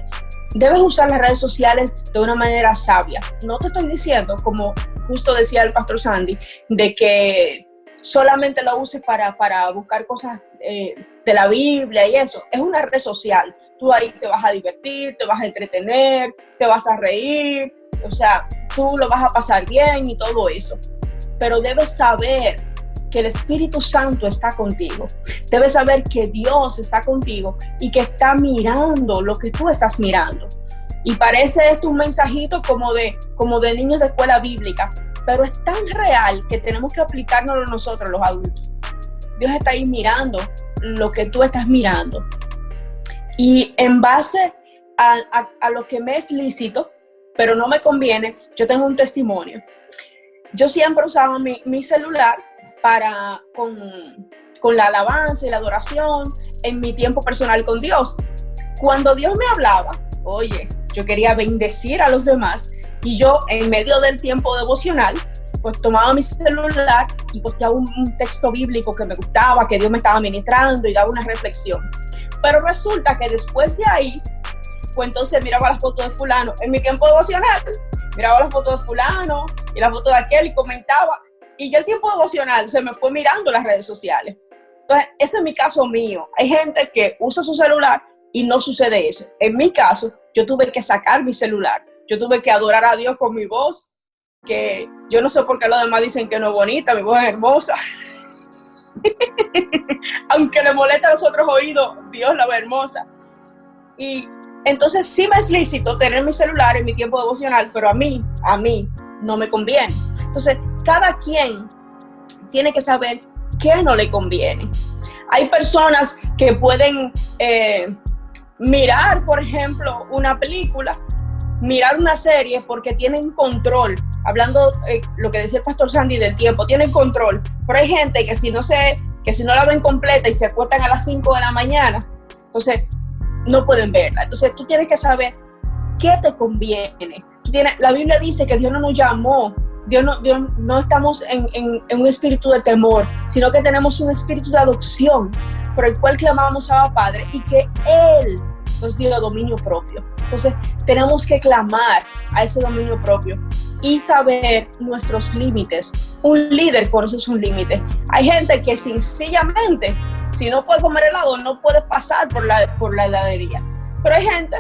debes usar las redes sociales de una manera sabia. No te estoy diciendo, como justo decía el pastor Sandy, de que solamente lo uses para buscar cosas de la Biblia y eso. Es una red social. Tú ahí te vas a divertir, te vas a entretener, te vas a reír. O sea, tú lo vas a pasar bien y todo eso. Pero debes saber que el Espíritu Santo está contigo. Debes saber que Dios está contigo y que está mirando lo que tú estás mirando. Y parece esto un mensajito como de niños de escuela bíblica, pero es tan real que tenemos que aplicárnoslo nosotros los adultos. Dios está ahí mirando lo que tú estás mirando. Y en base a lo que me es lícito, pero no me conviene, yo tengo un testimonio. yo siempre usaba mi celular con la alabanza y la adoración en mi tiempo personal con Dios. Cuando Dios me hablaba, oye, yo quería bendecir a los demás y yo en medio del tiempo devocional, pues tomaba mi celular y posteaba un texto bíblico que me gustaba, que Dios me estaba ministrando y daba una reflexión. Pero resulta que después de ahí, pues entonces miraba la foto de fulano. En mi tiempo devocional, miraba la foto de fulano y la foto de aquel y comentaba. Y ya el tiempo devocional se me fue mirando las redes sociales. Entonces, ese es mi caso mío. Hay gente que usa su celular y no sucede eso. En mi caso, yo tuve que sacar mi celular. Yo tuve que adorar a Dios con mi voz, que yo no sé por qué los demás dicen que no es bonita, mi voz es hermosa. Aunque le molesta a los otros oídos, Dios la ve hermosa. Y entonces sí me es lícito tener mi celular en mi tiempo devocional, pero a mí no me conviene. Entonces, cada quien tiene que saber qué no le conviene. Hay personas que pueden mirar, por ejemplo, una película, mirar una serie porque tienen control. Hablando lo que decía el pastor Sandy del tiempo, tienen control. Pero hay gente que si no la ven completa y se acuestan a las 5 de la mañana, entonces no pueden verla. Entonces tú tienes que saber qué te conviene. La Biblia dice que Dios no nos llamó, Dios no estamos en un espíritu de temor, sino que tenemos un espíritu de adopción por el cual clamamos a Padre y que Él nos dio dominio propio. Entonces tenemos que clamar a ese dominio propio y saber nuestros límites. Un líder conoce sus límites. Hay gente que sencillamente, si no puede comer helado, no puede pasar por la heladería. Pero hay gente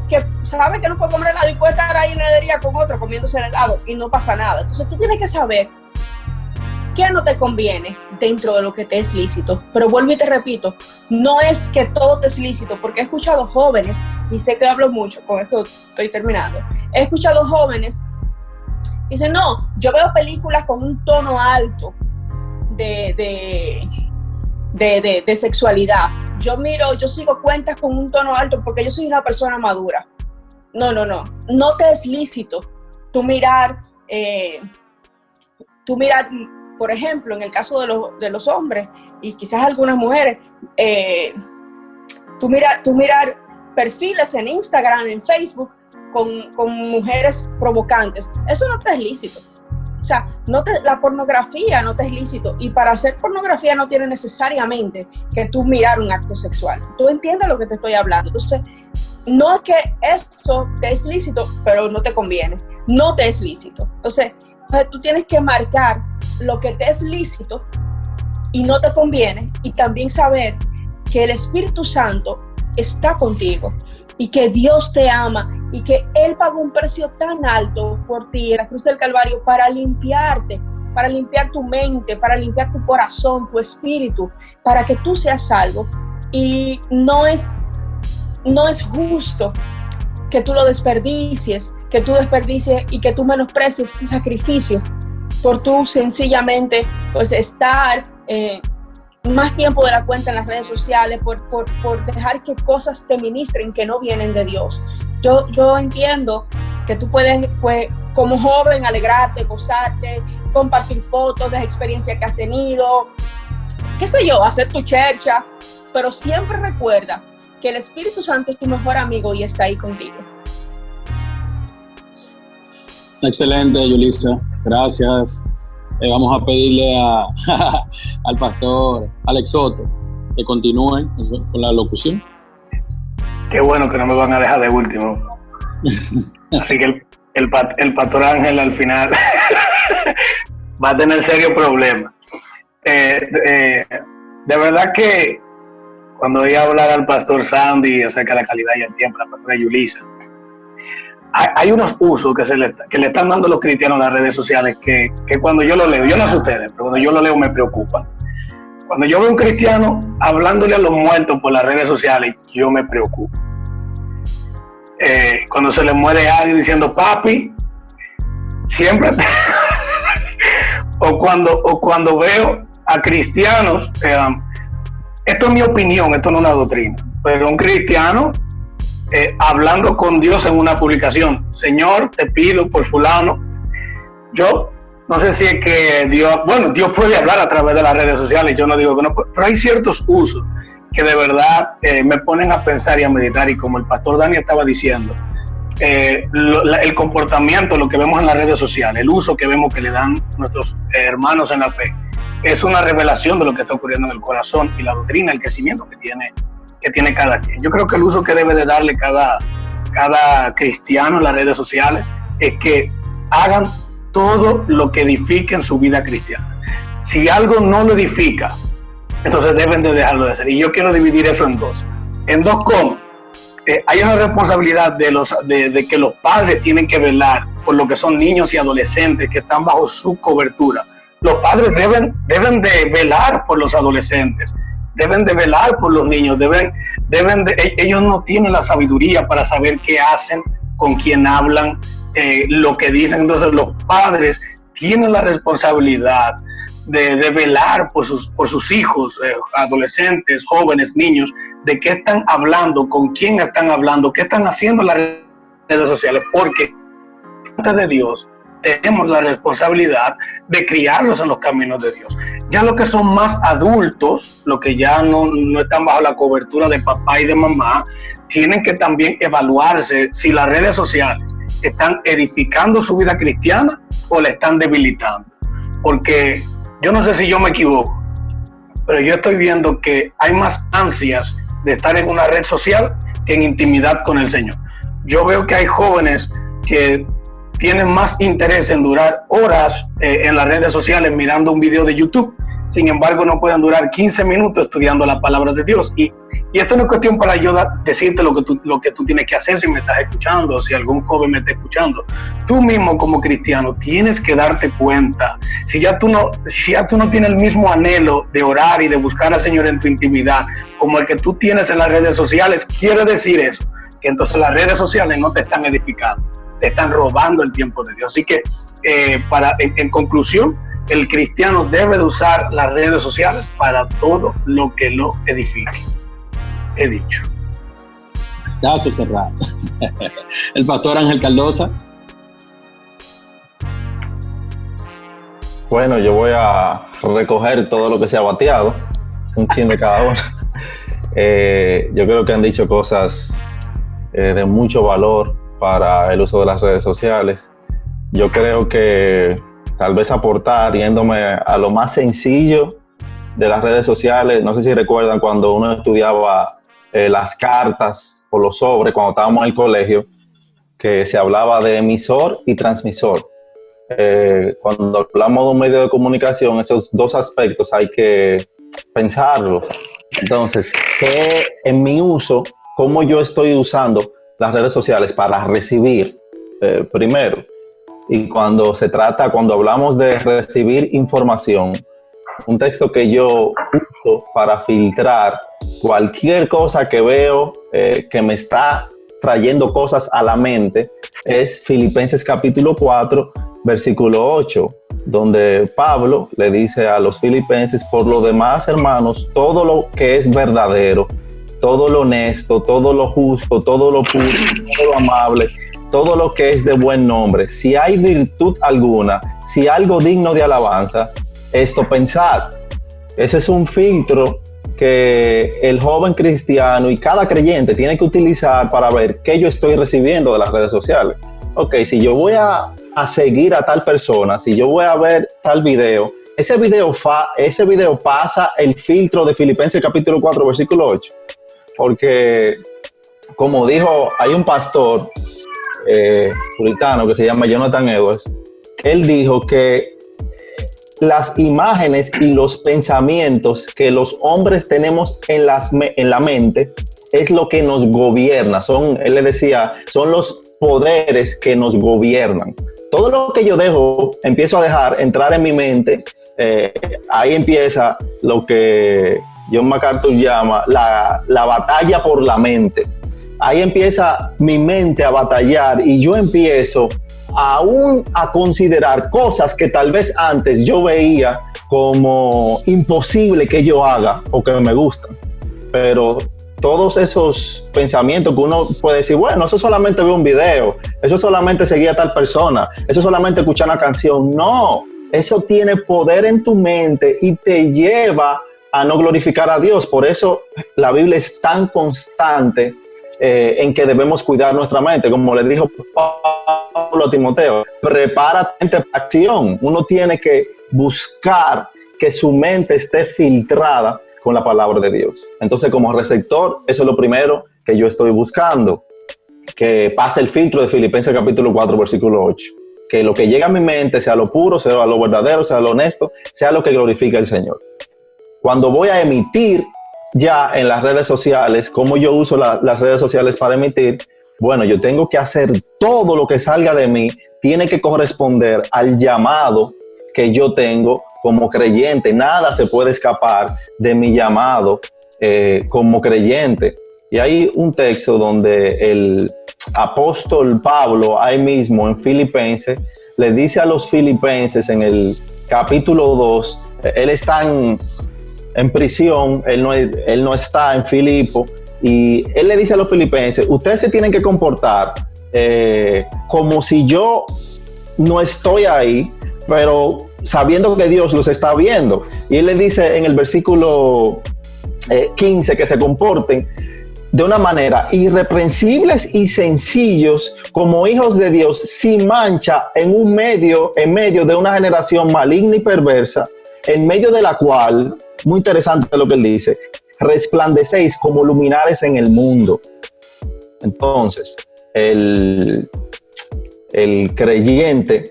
que sabe que no puede comer helado y puede estar ahí en la heladería con otro comiéndose el helado y no pasa nada. Entonces tú tienes que saber qué no te conviene dentro de lo que te es lícito. Pero vuelvo y te repito, no es que todo te es lícito, porque he escuchado jóvenes, y sé que hablo mucho, con esto estoy terminando, he escuchado jóvenes que dicen, no, yo veo películas con un tono alto de sexualidad. Yo sigo cuentas con un tono alto porque yo soy una persona madura. No te es lícito tú mirar, por ejemplo, en el caso de los hombres y quizás algunas mujeres, tú mirar perfiles en Instagram, en Facebook, con mujeres provocantes. Eso no te es lícito. O sea, la pornografía no te es lícito. Y para hacer pornografía no tiene necesariamente que tú mirar un acto sexual. Tú entiendes lo que te estoy hablando. Entonces, no es que eso te es lícito, pero no te conviene. No te es lícito. Entonces, tú tienes que marcar lo que te es lícito y no te conviene, y también saber que el Espíritu Santo está contigo y que Dios te ama y que Él pagó un precio tan alto por ti en la cruz del Calvario para limpiarte, para limpiar tu mente, para limpiar tu corazón, tu espíritu, para que tú seas salvo. Y no es justo que tú lo desperdicies, y que tú menosprecies este sacrificio por tú sencillamente pues estar más tiempo de la cuenta en las redes sociales, por dejar que cosas te ministren que no vienen de Dios. Yo entiendo que tú puedes, pues, como joven, alegrarte, gozarte, compartir fotos de las experiencias que has tenido, qué sé yo, hacer tu chercha, pero siempre recuerda que el Espíritu Santo es tu mejor amigo y está ahí contigo. Excelente, Yulisa. Gracias. Vamos a pedirle al pastor Alex Soto que continúe con la locución. Qué bueno que no me van a dejar de último. Así que el pastor Ángel al final va a tener serios problemas. De verdad que cuando oí hablar al pastor Sandy acerca de la calidad y el tiempo, la pastora Yulisa, hay unos usos que le están dando los cristianos en las redes sociales que cuando yo lo leo, yo no sé ustedes, pero cuando yo lo leo me preocupa. Cuando yo veo a un cristiano hablándole a los muertos por las redes sociales, yo me preocupo. Cuando se le muere alguien diciendo papi, siempre o cuando veo a cristianos, esto es mi opinión, esto no es una doctrina, pero un cristiano hablando con Dios en una publicación, Señor, te pido por fulano. Yo no sé si es que Dios puede hablar a través de las redes sociales, yo no digo que no, pero hay ciertos usos que de verdad me ponen a pensar y a meditar, y como el pastor Dani estaba diciendo, el comportamiento, lo que vemos en las redes sociales, el uso que vemos que le dan nuestros hermanos en la fe, es una revelación de lo que está ocurriendo en el corazón y la doctrina, el crecimiento que tiene cada quien. Yo creo que el uso que debe de darle cada cristiano en las redes sociales es que hagan todo lo que edifique en su vida cristiana. Si algo no lo edifica, entonces deben de dejarlo de hacer. Y yo quiero dividir eso en dos. ¿Cómo? Hay una responsabilidad de que los padres tienen que velar por lo que son niños y adolescentes que están bajo su cobertura. Los padres deben de velar por los adolescentes, deben de velar por los niños, ellos no tienen la sabiduría para saber qué hacen, con quién hablan, lo que dicen. Entonces los padres tienen la responsabilidad de velar por sus hijos, adolescentes, jóvenes, niños, de qué están hablando, con quién están hablando, qué están haciendo en las redes sociales, porque antes de Dios tenemos la responsabilidad de criarlos en los caminos de Dios. Ya los que son más adultos, los que ya no están bajo la cobertura de papá y de mamá, tienen que también evaluarse si las redes sociales están edificando su vida cristiana o la están debilitando. Porque yo no sé si yo me equivoco, pero yo estoy viendo que hay más ansias de estar en una red social que en intimidad con el Señor. Yo veo que hay jóvenes que tienen más interés en durar horas en las redes sociales mirando un video de YouTube. Sin embargo, no pueden durar 15 minutos estudiando la palabra de Dios. Y esto no es cuestión para yo decirte lo que tú tienes que hacer si me estás escuchando, o si algún joven me está escuchando. Tú mismo como cristiano tienes que darte cuenta. Si ya tú no tienes el mismo anhelo de orar y de buscar al Señor en tu intimidad como el que tú tienes en las redes sociales, quiere decir eso, que entonces las redes sociales no te están edificando, te están robando el tiempo de Dios. Así que en conclusión, el cristiano debe de usar las redes sociales para todo lo que lo edifique. He dicho. Caso cerrado. El pastor Ángel Cardosa. Bueno, yo voy a recoger todo lo que se ha bateado, un chin de cada uno. Yo creo que han dicho cosas de mucho valor para el uso de las redes sociales. Yo creo que tal vez aportar, yéndome a lo más sencillo de las redes sociales. No sé si recuerdan cuando uno estudiaba las cartas o los sobres, cuando estábamos en el colegio, que se hablaba de emisor y transmisor. Cuando hablamos de un medio de comunicación, esos dos aspectos hay que pensarlos. Entonces, ¿qué en mi uso, cómo yo estoy usando las redes sociales para recibir primero? Y cuando hablamos de recibir información, un texto que yo uso para filtrar cualquier cosa que veo que me está trayendo cosas a la mente es Filipenses capítulo 4, versículo 8, donde Pablo le dice a los filipenses: por lo demás, hermanos, todo lo que es verdadero, todo lo honesto, todo lo justo, todo lo puro, todo lo amable, todo lo que es de buen nombre, si hay virtud alguna, si algo digno de alabanza, esto pensad. Ese es un filtro que el joven cristiano y cada creyente tiene que utilizar para ver qué yo estoy recibiendo de las redes sociales. Ok, si yo voy a seguir a tal persona, si yo voy a ver tal video, ese video pasa el filtro de Filipenses capítulo 4, versículo 8. Porque, como dijo, hay un pastor puritano que se llama Jonathan Edwards. Él dijo que las imágenes y los pensamientos que los hombres tenemos en la mente es lo que nos gobierna. Él le decía, son los poderes que nos gobiernan. Todo lo que yo empiezo a dejar entrar en mi mente, ahí empieza lo que John MacArthur llama la batalla por la mente. Ahí empieza mi mente a batallar y yo empiezo aún a considerar cosas que tal vez antes yo veía como imposible que yo haga o que me gustan. Pero todos esos pensamientos que uno puede decir, bueno, eso solamente veo un video, eso solamente seguía a tal persona, eso solamente escuchar una canción. No, eso tiene poder en tu mente y te lleva a no glorificar a Dios. Por eso la Biblia es tan constante en que debemos cuidar nuestra mente. Como le dijo Pablo a Timoteo, prepárate para acción. Uno tiene que buscar que su mente esté filtrada con la palabra de Dios. Entonces, como receptor, eso es lo primero que yo estoy buscando, que pase el filtro de Filipenses capítulo 4, versículo 8. Que lo que llega a mi mente sea lo puro, sea lo verdadero, sea lo honesto, sea lo que glorifique al Señor. Cuando voy a emitir ya en las redes sociales, ¿cómo yo uso las redes sociales para emitir? Bueno, yo tengo que hacer todo lo que salga de mí, tiene que corresponder al llamado que yo tengo como creyente. Nada se puede escapar de mi llamado como creyente. Y hay un texto donde el apóstol Pablo, ahí mismo en Filipenses, le dice a los filipenses en el capítulo 2, él está en prisión, él no está en Filipo, y él le dice a los filipenses, ustedes se tienen que comportar como si yo no estoy ahí, pero sabiendo que Dios los está viendo. Y él le dice en el versículo 15 que se comporten de una manera irreprensibles y sencillos como hijos de Dios, sin mancha, en medio de una generación maligna y perversa, en medio de la cual, muy interesante lo que él dice, resplandecéis como luminares en el mundo. Entonces, el creyente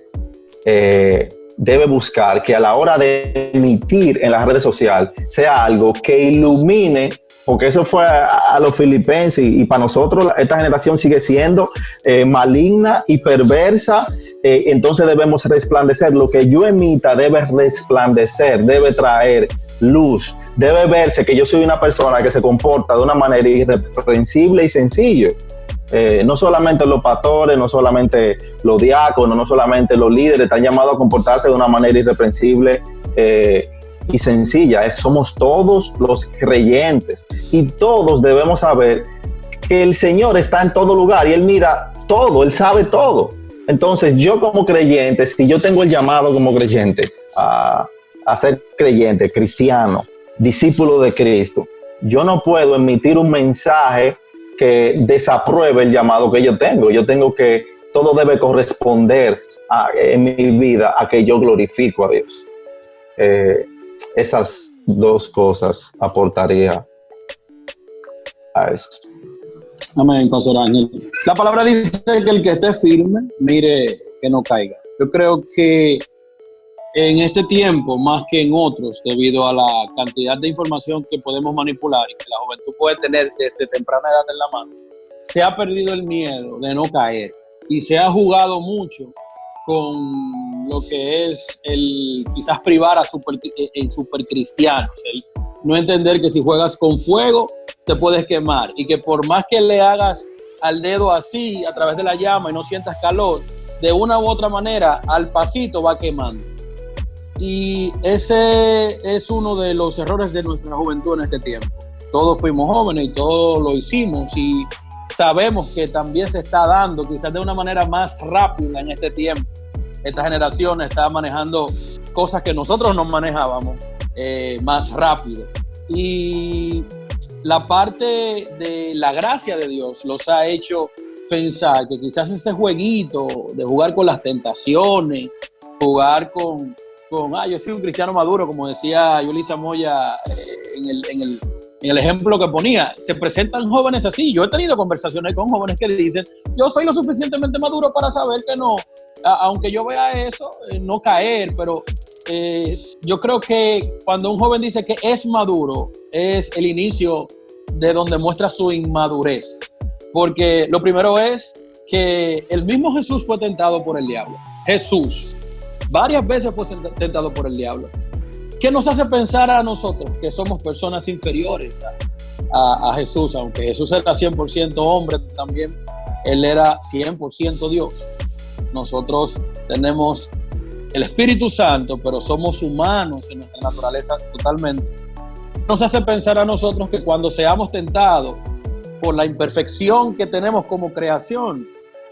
debe buscar que a la hora de emitir en las redes sociales sea algo que ilumine, porque eso fue a los filipenses y para nosotros esta generación sigue siendo maligna y perversa. Entonces debemos resplandecer. Lo que yo emita debe resplandecer, debe traer luz, debe verse que yo soy una persona que se comporta de una manera irreprensible y sencilla. No solamente los pastores, no solamente los diáconos, no solamente los líderes están llamados a comportarse de una manera irreprensible y sencilla. Somos todos los creyentes y todos debemos saber que el Señor está en todo lugar y Él mira todo, Él sabe todo. Entonces yo como creyente, si yo tengo el llamado como creyente a ser creyente, cristiano, discípulo de Cristo, yo no puedo emitir un mensaje que desapruebe el llamado que yo tengo. Yo tengo que, todo debe corresponder en mi vida a que yo glorifico a Dios. Esas dos cosas aportaría a eso. Amén, Pastor Ángel. La palabra dice que el que esté firme, mire que no caiga. Yo creo que en este tiempo, más que en otros, debido a la cantidad de información que podemos manipular y que la juventud puede tener desde temprana edad en la mano, se ha perdido el miedo de no caer y se ha jugado mucho con lo que es el quizás privar a supercristianos, el no entender que si juegas con fuego te puedes quemar y que por más que le hagas al dedo así a través de la llama y no sientas calor, de una u otra manera al pasito va quemando. Y ese es uno de los errores de nuestra juventud en este tiempo. Todos fuimos jóvenes y todos lo hicimos y sabemos que también se está dando quizás de una manera más rápida en este tiempo. Esta generación está manejando cosas que nosotros no manejábamos más rápido. Y la parte de la gracia de Dios los ha hecho pensar que quizás ese jueguito de jugar con las tentaciones, jugar con yo soy un cristiano maduro, como decía Yulisa Moya en el ejemplo que ponía, se presentan jóvenes así. Yo he tenido conversaciones con jóvenes que dicen, yo soy lo suficientemente maduro para saber que no, aunque yo vea eso, no caer, pero yo creo que cuando un joven dice que es maduro, es el inicio de donde muestra su inmadurez, porque lo primero es que el mismo Jesús fue tentado por el diablo. Jesús varias veces fue tentado por el diablo. ¿Qué nos hace pensar a nosotros que somos personas inferiores a Jesús? Aunque Jesús era 100% hombre también, Él era 100% Dios. Nosotros tenemos el Espíritu Santo, pero somos humanos en nuestra naturaleza totalmente. Nos hace pensar a nosotros que cuando seamos tentados por la imperfección que tenemos como creación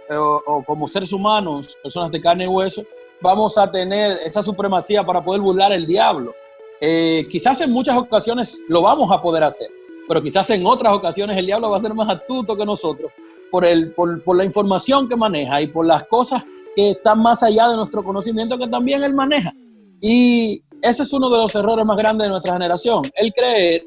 o como seres humanos, personas de carne y hueso, vamos a tener esa supremacía para poder burlar al diablo. Quizás en muchas ocasiones lo vamos a poder hacer, pero quizás en otras ocasiones el diablo va a ser más astuto que nosotros por la información que maneja y por las cosas que están más allá de nuestro conocimiento que también él maneja. Y ese es uno de los errores más grandes de nuestra generación, el creer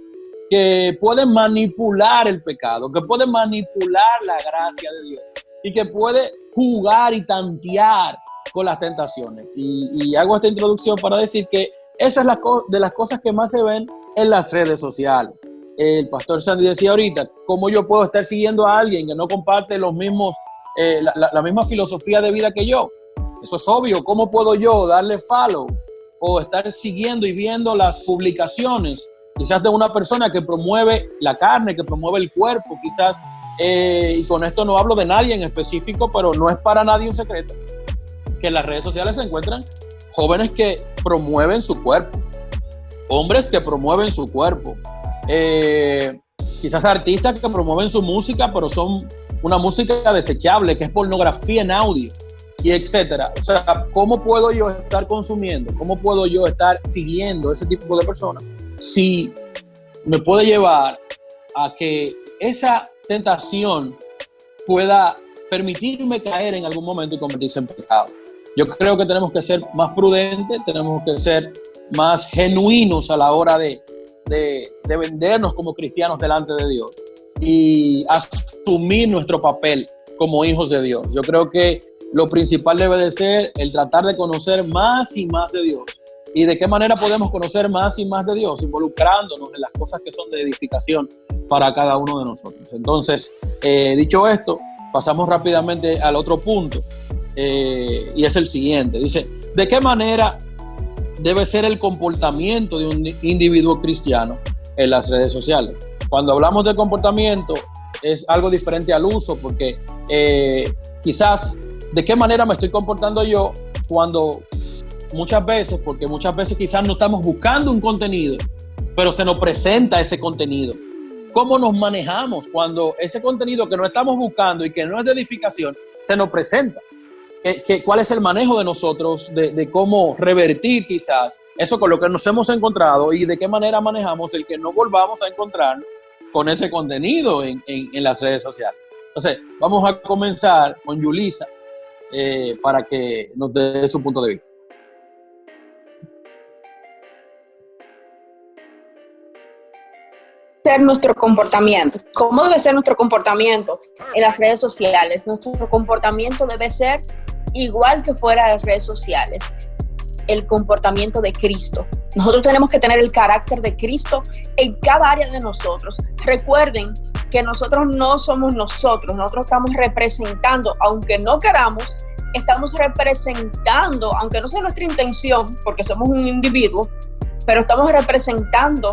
que puede manipular el pecado, que puede manipular la gracia de Dios y que puede jugar y tantear con las tentaciones. Y hago esta introducción para decir que esa es de las cosas que más se ven en las redes sociales. El pastor Sandy decía ahorita, ¿cómo yo puedo estar siguiendo a alguien que no comparte los mismos, la misma filosofía de vida que yo? Eso es obvio. ¿Cómo puedo yo darle follow o estar siguiendo y viendo las publicaciones quizás de una persona que promueve la carne, que promueve el cuerpo, quizás, y con esto no hablo de nadie en específico, pero no es para nadie un secreto, que en las redes sociales se encuentran jóvenes que promueven su cuerpo, hombres que promueven su cuerpo, quizás artistas que promueven su música, pero son una música desechable, que es pornografía en audio, y etcétera. O sea, ¿cómo puedo yo estar consumiendo? ¿Cómo puedo yo estar siguiendo ese tipo de personas si me puede llevar a que esa tentación pueda permitirme caer en algún momento y convertirse en pecado? Yo creo que tenemos que ser más prudentes, tenemos que ser más genuinos a la hora de vendernos como cristianos delante de Dios y asumir nuestro papel como hijos de Dios. Yo creo que lo principal debe de ser el tratar de conocer más y más de Dios. ¿Y de qué manera podemos conocer más y más de Dios? Involucrándonos en las cosas que son de edificación para cada uno de nosotros. Entonces, dicho esto, pasamos rápidamente al otro punto, y es el siguiente. Dice, ¿de qué manera debe ser el comportamiento de un individuo cristiano en las redes sociales? Cuando hablamos de comportamiento, es algo diferente al uso, porque quizás, ¿de qué manera me estoy comportando yo cuando muchas veces, porque muchas veces quizás no estamos buscando un contenido, pero se nos presenta ese contenido? ¿Cómo nos manejamos cuando ese contenido que no estamos buscando y que no es de edificación se nos presenta? ¿Cuál es el manejo de nosotros de cómo revertir quizás eso con lo que nos hemos encontrado y de qué manera manejamos el que no volvamos a encontrarnos con ese contenido en las redes sociales? Entonces, vamos a comenzar con Yulisa para que nos dé su punto de vista. Ser nuestro comportamiento. ¿Cómo debe ser nuestro comportamiento en las redes sociales? Nuestro comportamiento debe ser igual que fuera de las redes sociales, el comportamiento de Cristo. Nosotros tenemos que tener el carácter de Cristo en cada área de nosotros. Recuerden que nosotros no somos nosotros estamos representando, aunque no queramos, estamos representando, aunque no sea nuestra intención, porque somos un individuo, pero estamos representando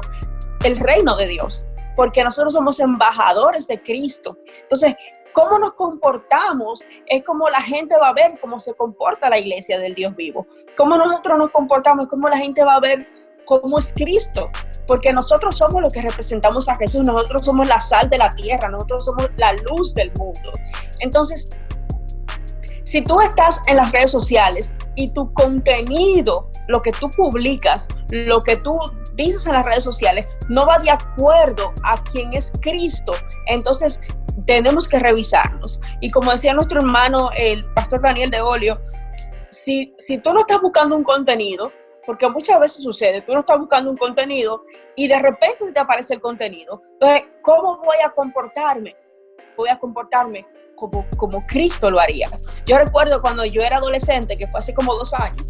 el reino de Dios, porque nosotros somos embajadores de Cristo. Entonces, cómo nos comportamos es como la gente va a ver cómo se comporta la iglesia del Dios vivo. Cómo nosotros nos comportamos es como la gente va a ver cómo es Cristo, porque nosotros somos los que representamos a Jesús, nosotros somos la sal de la tierra, nosotros somos la luz del mundo. Entonces, si tú estás en las redes sociales y tu contenido, lo que tú publicas, lo que tú dices en las redes sociales, no va de acuerdo a quién es Cristo, entonces tenemos que revisarnos. Y como decía nuestro hermano, el pastor Daniel de Olio, si tú no estás buscando un contenido, porque muchas veces sucede, tú no estás buscando un contenido y de repente se te aparece el contenido. Entonces, ¿cómo voy a comportarme? Voy a comportarme como Cristo lo haría. Yo recuerdo cuando yo era adolescente, que fue hace como 2 años,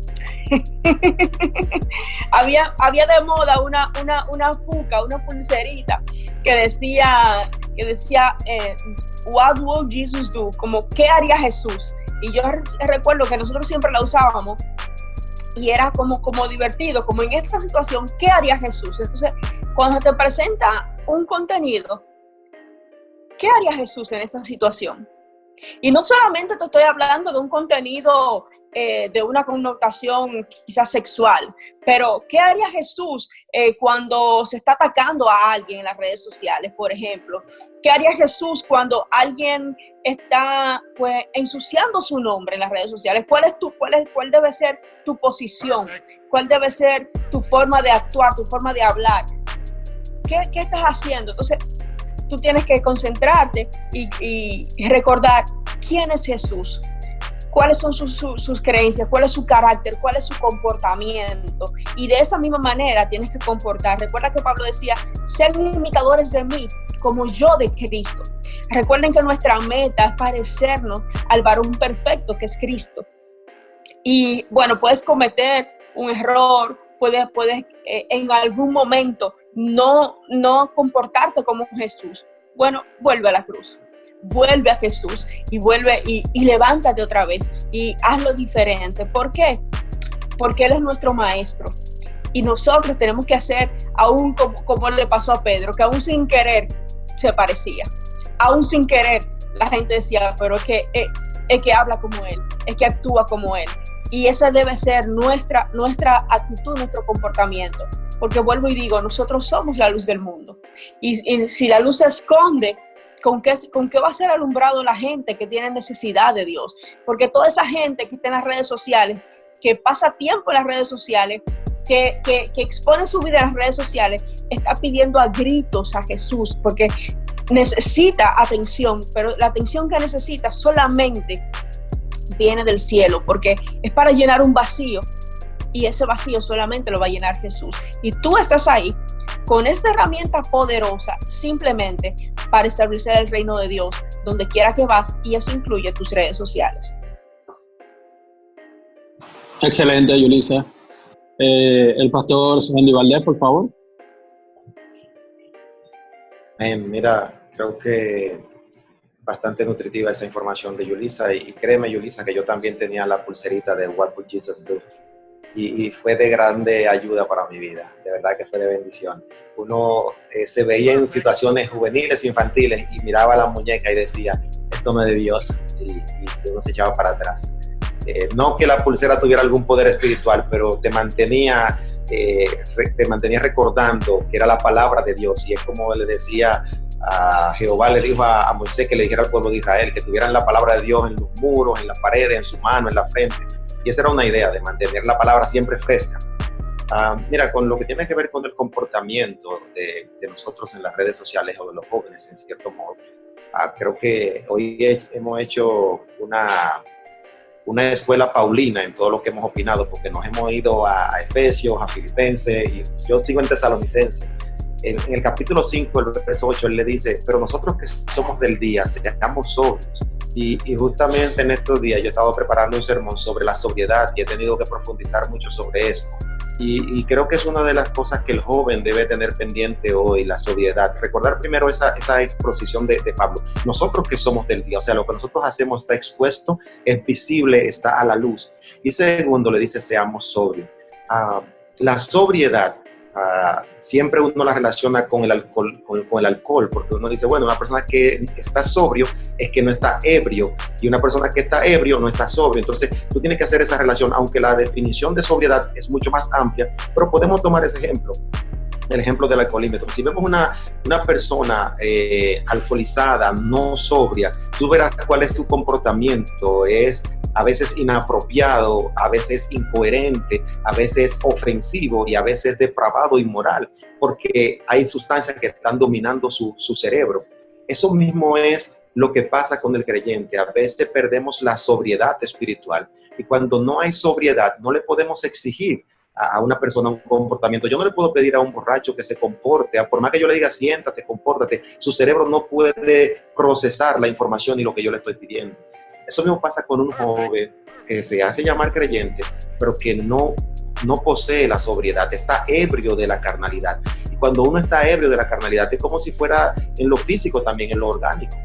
había de moda una puca, una pulserita que decía what will Jesus do? Como, ¿qué haría Jesús? Y yo recuerdo que nosotros siempre la usábamos y era como divertido, como en esta situación, ¿qué haría Jesús? Entonces, cuando te presenta un contenido, ¿qué haría Jesús en esta situación? Y no solamente te estoy hablando de un contenido de una connotación quizás sexual, pero ¿qué haría Jesús cuando se está atacando a alguien en las redes sociales, por ejemplo? ¿Qué haría Jesús cuando alguien está pues ensuciando su nombre en las redes sociales? ¿Cuál debe ser tu posición? ¿Cuál debe ser tu forma de actuar, tu forma de hablar? ¿Qué estás haciendo? Entonces, tú tienes que concentrarte y recordar quién es Jesús. ¿Cuáles son sus creencias? ¿Cuál es su carácter? ¿Cuál es su comportamiento? Y de esa misma manera tienes que comportar. Recuerda que Pablo decía, sean imitadores de mí como yo de Cristo. Recuerden que nuestra meta es parecernos al varón perfecto que es Cristo. Y bueno, puedes cometer un error, puedes en algún momento no comportarte como Jesús. Bueno, vuelve a la cruz. Vuelve a Jesús y vuelve y levántate otra vez y hazlo diferente. ¿Por qué? Porque Él es nuestro maestro y nosotros tenemos que hacer aún como le pasó a Pedro, que aún sin querer se parecía, aún sin querer la gente decía, pero es que habla como Él, es que actúa como Él, y esa debe ser nuestra actitud, nuestro comportamiento, porque vuelvo y digo, nosotros somos la luz del mundo y si la luz se esconde, ¿con qué va a ser alumbrado la gente que tiene necesidad de Dios? Porque toda esa gente que está en las redes sociales, que pasa tiempo en las redes sociales, que expone su vida en las redes sociales, está pidiendo a gritos a Jesús, porque necesita atención, pero la atención que necesita solamente viene del cielo, porque es para llenar un vacío, y ese vacío solamente lo va a llenar Jesús. Y tú estás ahí con esta herramienta poderosa simplemente para establecer el reino de Dios donde quiera que vas, y eso incluye tus redes sociales. Excelente, Yulisa. El pastor Sandy Valdés, por favor. Mira, creo que bastante nutritiva esa información de Yulisa, y créeme, Yulisa, que yo también tenía la pulserita de What Would Jesus Do, y fue de grande ayuda para mi vida, de verdad que fue de bendición. Uno se veía en situaciones juveniles, infantiles, y miraba la muñeca y decía, esto no es de Dios, y uno se echaba para atrás. No que la pulsera tuviera algún poder espiritual, pero te mantenía recordando que era la palabra de Dios, y es como le decía a Jehová, le dijo a Moisés que le dijera al pueblo de Israel, que tuvieran la palabra de Dios en los muros, en las paredes, en su mano, en la frente. Y esa era una idea, de mantener la palabra siempre fresca. Mira, con lo que tiene que ver con el comportamiento de nosotros en las redes sociales, o de los jóvenes en cierto modo, creo que hoy hemos hecho una escuela paulina en todo lo que hemos opinado, porque nos hemos ido a Efesios, a Filipenses, y yo sigo en Tesalonicenses. En el capítulo 5, el verso 8, él le dice, pero nosotros que somos del día, seamos sobrios. Y justamente en estos días yo he estado preparando un sermón sobre la sobriedad y he tenido que profundizar mucho sobre eso. Y creo que es una de las cosas que el joven debe tener pendiente hoy, la sobriedad. Recordar primero esa exposición de Pablo. Nosotros que somos del día, o sea, lo que nosotros hacemos está expuesto, es visible, está a la luz. Y segundo, le dice, seamos sobrios. La sobriedad, siempre uno la relaciona con el alcohol, porque uno dice, bueno, una persona que está sobrio es que no está ebrio, y una persona que está ebrio no está sobrio. Entonces tú tienes que hacer esa relación, aunque la definición de sobriedad es mucho más amplia, pero podemos tomar ese ejemplo, el ejemplo del alcoholímetro. Si vemos una persona alcoholizada, no sobria, tú verás cuál es su comportamiento. Es a veces inapropiado, a veces incoherente, a veces ofensivo y a veces depravado, inmoral, porque hay sustancias que están dominando su cerebro. Eso mismo es lo que pasa con el creyente. A veces perdemos la sobriedad espiritual, y cuando no hay sobriedad no le podemos exigir a una persona un comportamiento. Yo no le puedo pedir a un borracho que se comporte, por más que yo le diga siéntate, compórtate, su cerebro no puede procesar la información y lo que yo le estoy pidiendo. Eso mismo pasa con un joven que se hace llamar creyente, pero que no posee la sobriedad, está ebrio de la carnalidad. Y cuando uno está ebrio de la carnalidad, es como si fuera en lo físico, también en lo orgánico.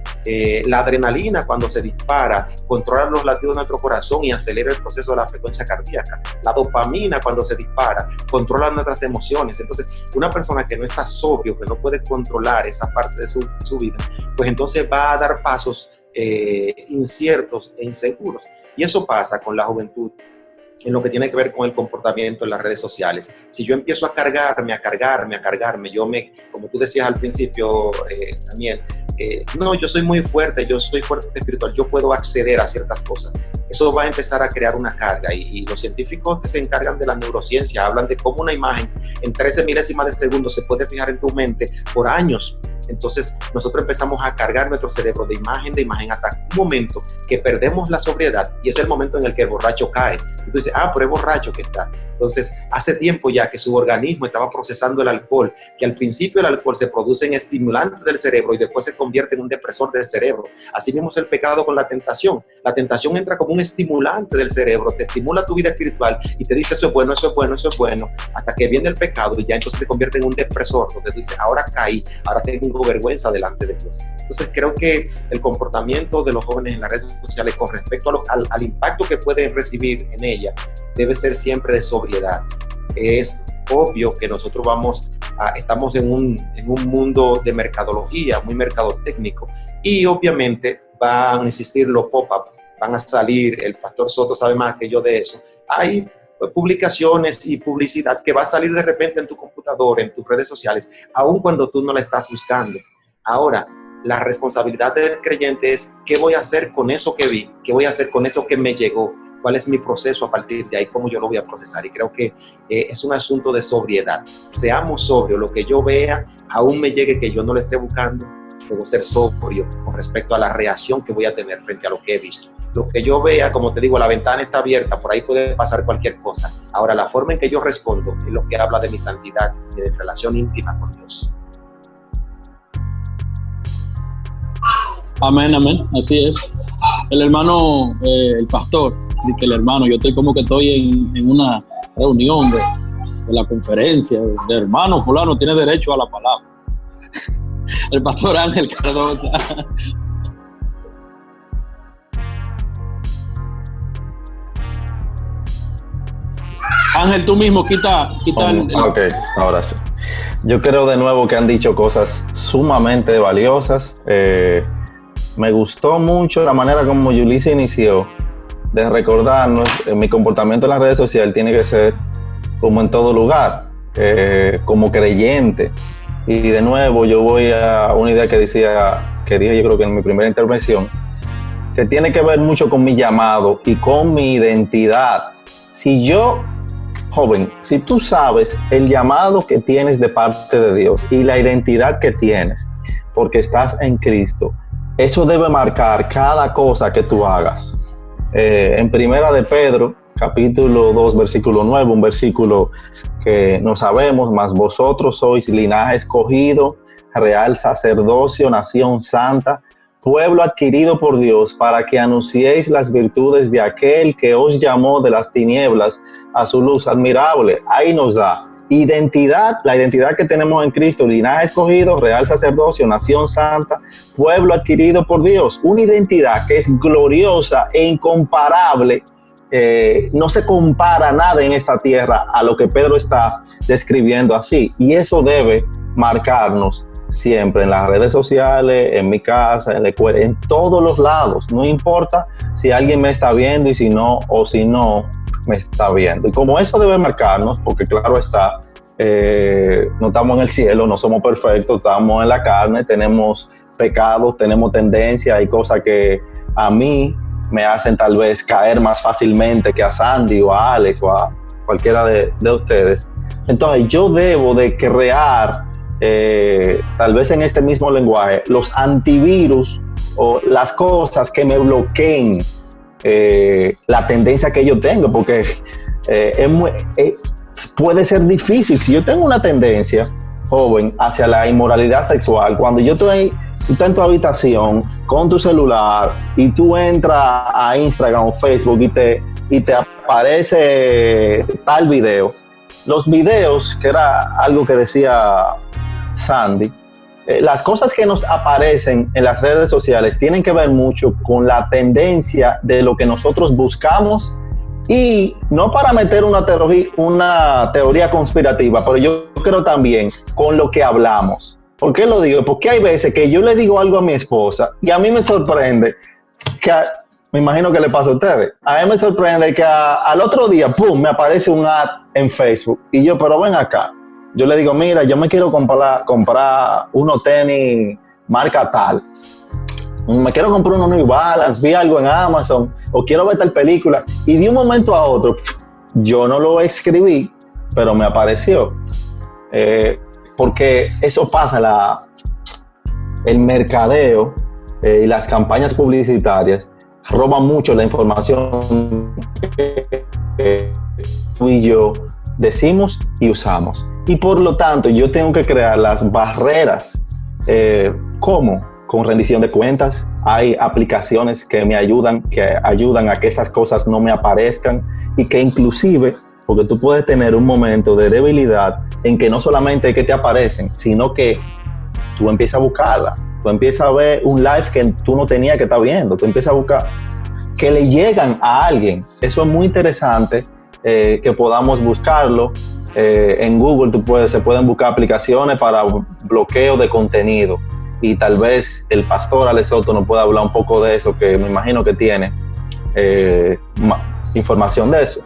La adrenalina, cuando se dispara, controla los latidos de nuestro corazón y acelera el proceso de la frecuencia cardíaca. La dopamina, cuando se dispara, controla nuestras emociones. Entonces, una persona que no está sobrio, que no puede controlar esa parte de su vida, pues entonces va a dar pasos inciertos e inseguros. Y eso pasa con la juventud en lo que tiene que ver con el comportamiento en las redes sociales. Si yo empiezo a cargarme, como tú decías al principio, Daniel, no, yo soy muy fuerte, yo soy fuerte espiritual, yo puedo acceder a ciertas cosas. Eso va a empezar a crear una carga y los científicos que se encargan de la neurociencia hablan de cómo una imagen en 13 milésimas de segundo se puede fijar en tu mente por años. Entonces nosotros empezamos a cargar nuestro cerebro de imagen hasta un momento que perdemos la sobriedad y es el momento en el que el borracho cae. Entonces, pero es borracho que está. Entonces, hace tiempo ya que su organismo estaba procesando el alcohol, que al principio el alcohol se produce en estimulantes del cerebro y después se convierte en un depresor del cerebro. Así mismo es el pecado con la tentación. La tentación entra como un estimulante del cerebro, te estimula tu vida espiritual y te dice eso es bueno, eso es bueno, eso es bueno, hasta que viene el pecado y ya entonces te convierte en un depresor, donde tú dices, ahora caí, ahora tengo vergüenza delante de Dios. Entonces creo que el comportamiento de los jóvenes en las redes sociales con respecto al impacto que pueden recibir en ella debe ser siempre de sobriedad. Es obvio que nosotros estamos en un mundo de mercadología, muy mercadotécnico, y obviamente van a existir los pop-up, van a salir, el pastor Soto sabe más que yo de eso, hay publicaciones y publicidad que va a salir de repente en tu computadora, en tus redes sociales, aun cuando tú no la estás buscando. Ahora, la responsabilidad del creyente es ¿qué voy a hacer con eso que vi? ¿Qué voy a hacer con eso que me llegó? ¿Cuál es mi proceso a partir de ahí? ¿Cómo yo lo voy a procesar? Y creo que es un asunto de sobriedad. Seamos sobrios. Lo que yo vea, aún me llegue que yo no lo esté buscando, debo ser sobrio con respecto a la reacción que voy a tener frente a lo que he visto. Lo que yo vea, como te digo, la ventana está abierta, por ahí puede pasar cualquier cosa. Ahora, la forma en que yo respondo es lo que habla de mi santidad y de mi relación íntima con Dios. Amén, amén, así es. El hermano, el pastor, dice que el hermano, yo estoy como que estoy en una reunión de la conferencia, de hermano fulano tiene derecho a la palabra. El pastor Ángel Cardosa. Ángel, tú mismo quita Ok, ahora sí. Yo creo de nuevo que han dicho cosas sumamente valiosas. Me gustó mucho la manera como Yulisa inició de recordarnos mi comportamiento en las redes sociales tiene que ser como en todo lugar, como creyente. Y de nuevo yo voy a una idea que dije yo creo que en mi primera intervención, que tiene que ver mucho con mi llamado y con mi identidad. Joven, si tú sabes el llamado que tienes de parte de Dios y la identidad que tienes porque estás en Cristo, eso debe marcar cada cosa que tú hagas. En Primera de Pedro, capítulo 2, versículo 9, un versículo que no sabemos, mas vosotros sois linaje escogido, real sacerdocio, nación santa, pueblo adquirido por Dios, para que anunciéis las virtudes de aquel que os llamó de las tinieblas a su luz admirable. Ahí nos da identidad, la identidad que tenemos en Cristo, linaje escogido, real sacerdocio, nación santa, pueblo adquirido por Dios, una identidad que es gloriosa e incomparable. No se compara nada en esta tierra a lo que Pedro está describiendo así, y eso debe marcarnos siempre en las redes sociales, en mi casa, en la escuela, en todos los lados. No importa si alguien me está viendo y si no me está viendo. Y como eso debe marcarnos, porque claro está, no estamos en el cielo, no somos perfectos, estamos en la carne, tenemos pecados, tenemos tendencias, hay cosas que a mí me hacen tal vez caer más fácilmente que a Sandy o a Alex o a cualquiera de ustedes. Entonces yo debo de crear, tal vez en este mismo lenguaje, los antivirus o las cosas que me bloqueen la tendencia que yo tengo, porque puede ser difícil. Si yo tengo una tendencia, joven, hacia la inmoralidad sexual, cuando yo estoy en tu habitación con tu celular y tú entras a Instagram o Facebook y te aparece tal video, los videos, que era algo que decía Sandy, las cosas que nos aparecen en las redes sociales tienen que ver mucho con la tendencia de lo que nosotros buscamos, y no para meter una teoría conspirativa, pero yo creo también con lo que hablamos. ¿Por qué lo digo? Porque hay veces que yo le digo algo a mi esposa y a mí me sorprende que, me imagino que le pasa a ustedes, a mí me sorprende que al otro día, ¡pum!, me aparece un ad en Facebook y yo, pero ven acá. Yo le digo, mira, yo me quiero comprar unos tenis marca tal. Me quiero comprar unos New Balance, vi algo en Amazon, o quiero ver tal película. Y de un momento a otro, yo no lo escribí, pero me apareció. Porque eso pasa, el mercadeo y las campañas publicitarias roban mucho la información que tú y yo decimos y usamos. Y por lo tanto, yo tengo que crear las barreras. ¿Cómo? Con rendición de cuentas. Hay aplicaciones que me ayudan a que esas cosas no me aparezcan y que inclusive, porque tú puedes tener un momento de debilidad en que no solamente es que te aparecen, sino que tú empiezas a buscarla. Tú empiezas a ver un live que tú no tenías que estar viendo. Tú empiezas a buscar que le llegan a alguien. Eso es muy interesante, que podamos buscarlo. En Google se pueden buscar aplicaciones para bloqueo de contenido y tal vez el pastor Alex Soto nos pueda hablar un poco de eso, que me imagino que tiene información de eso.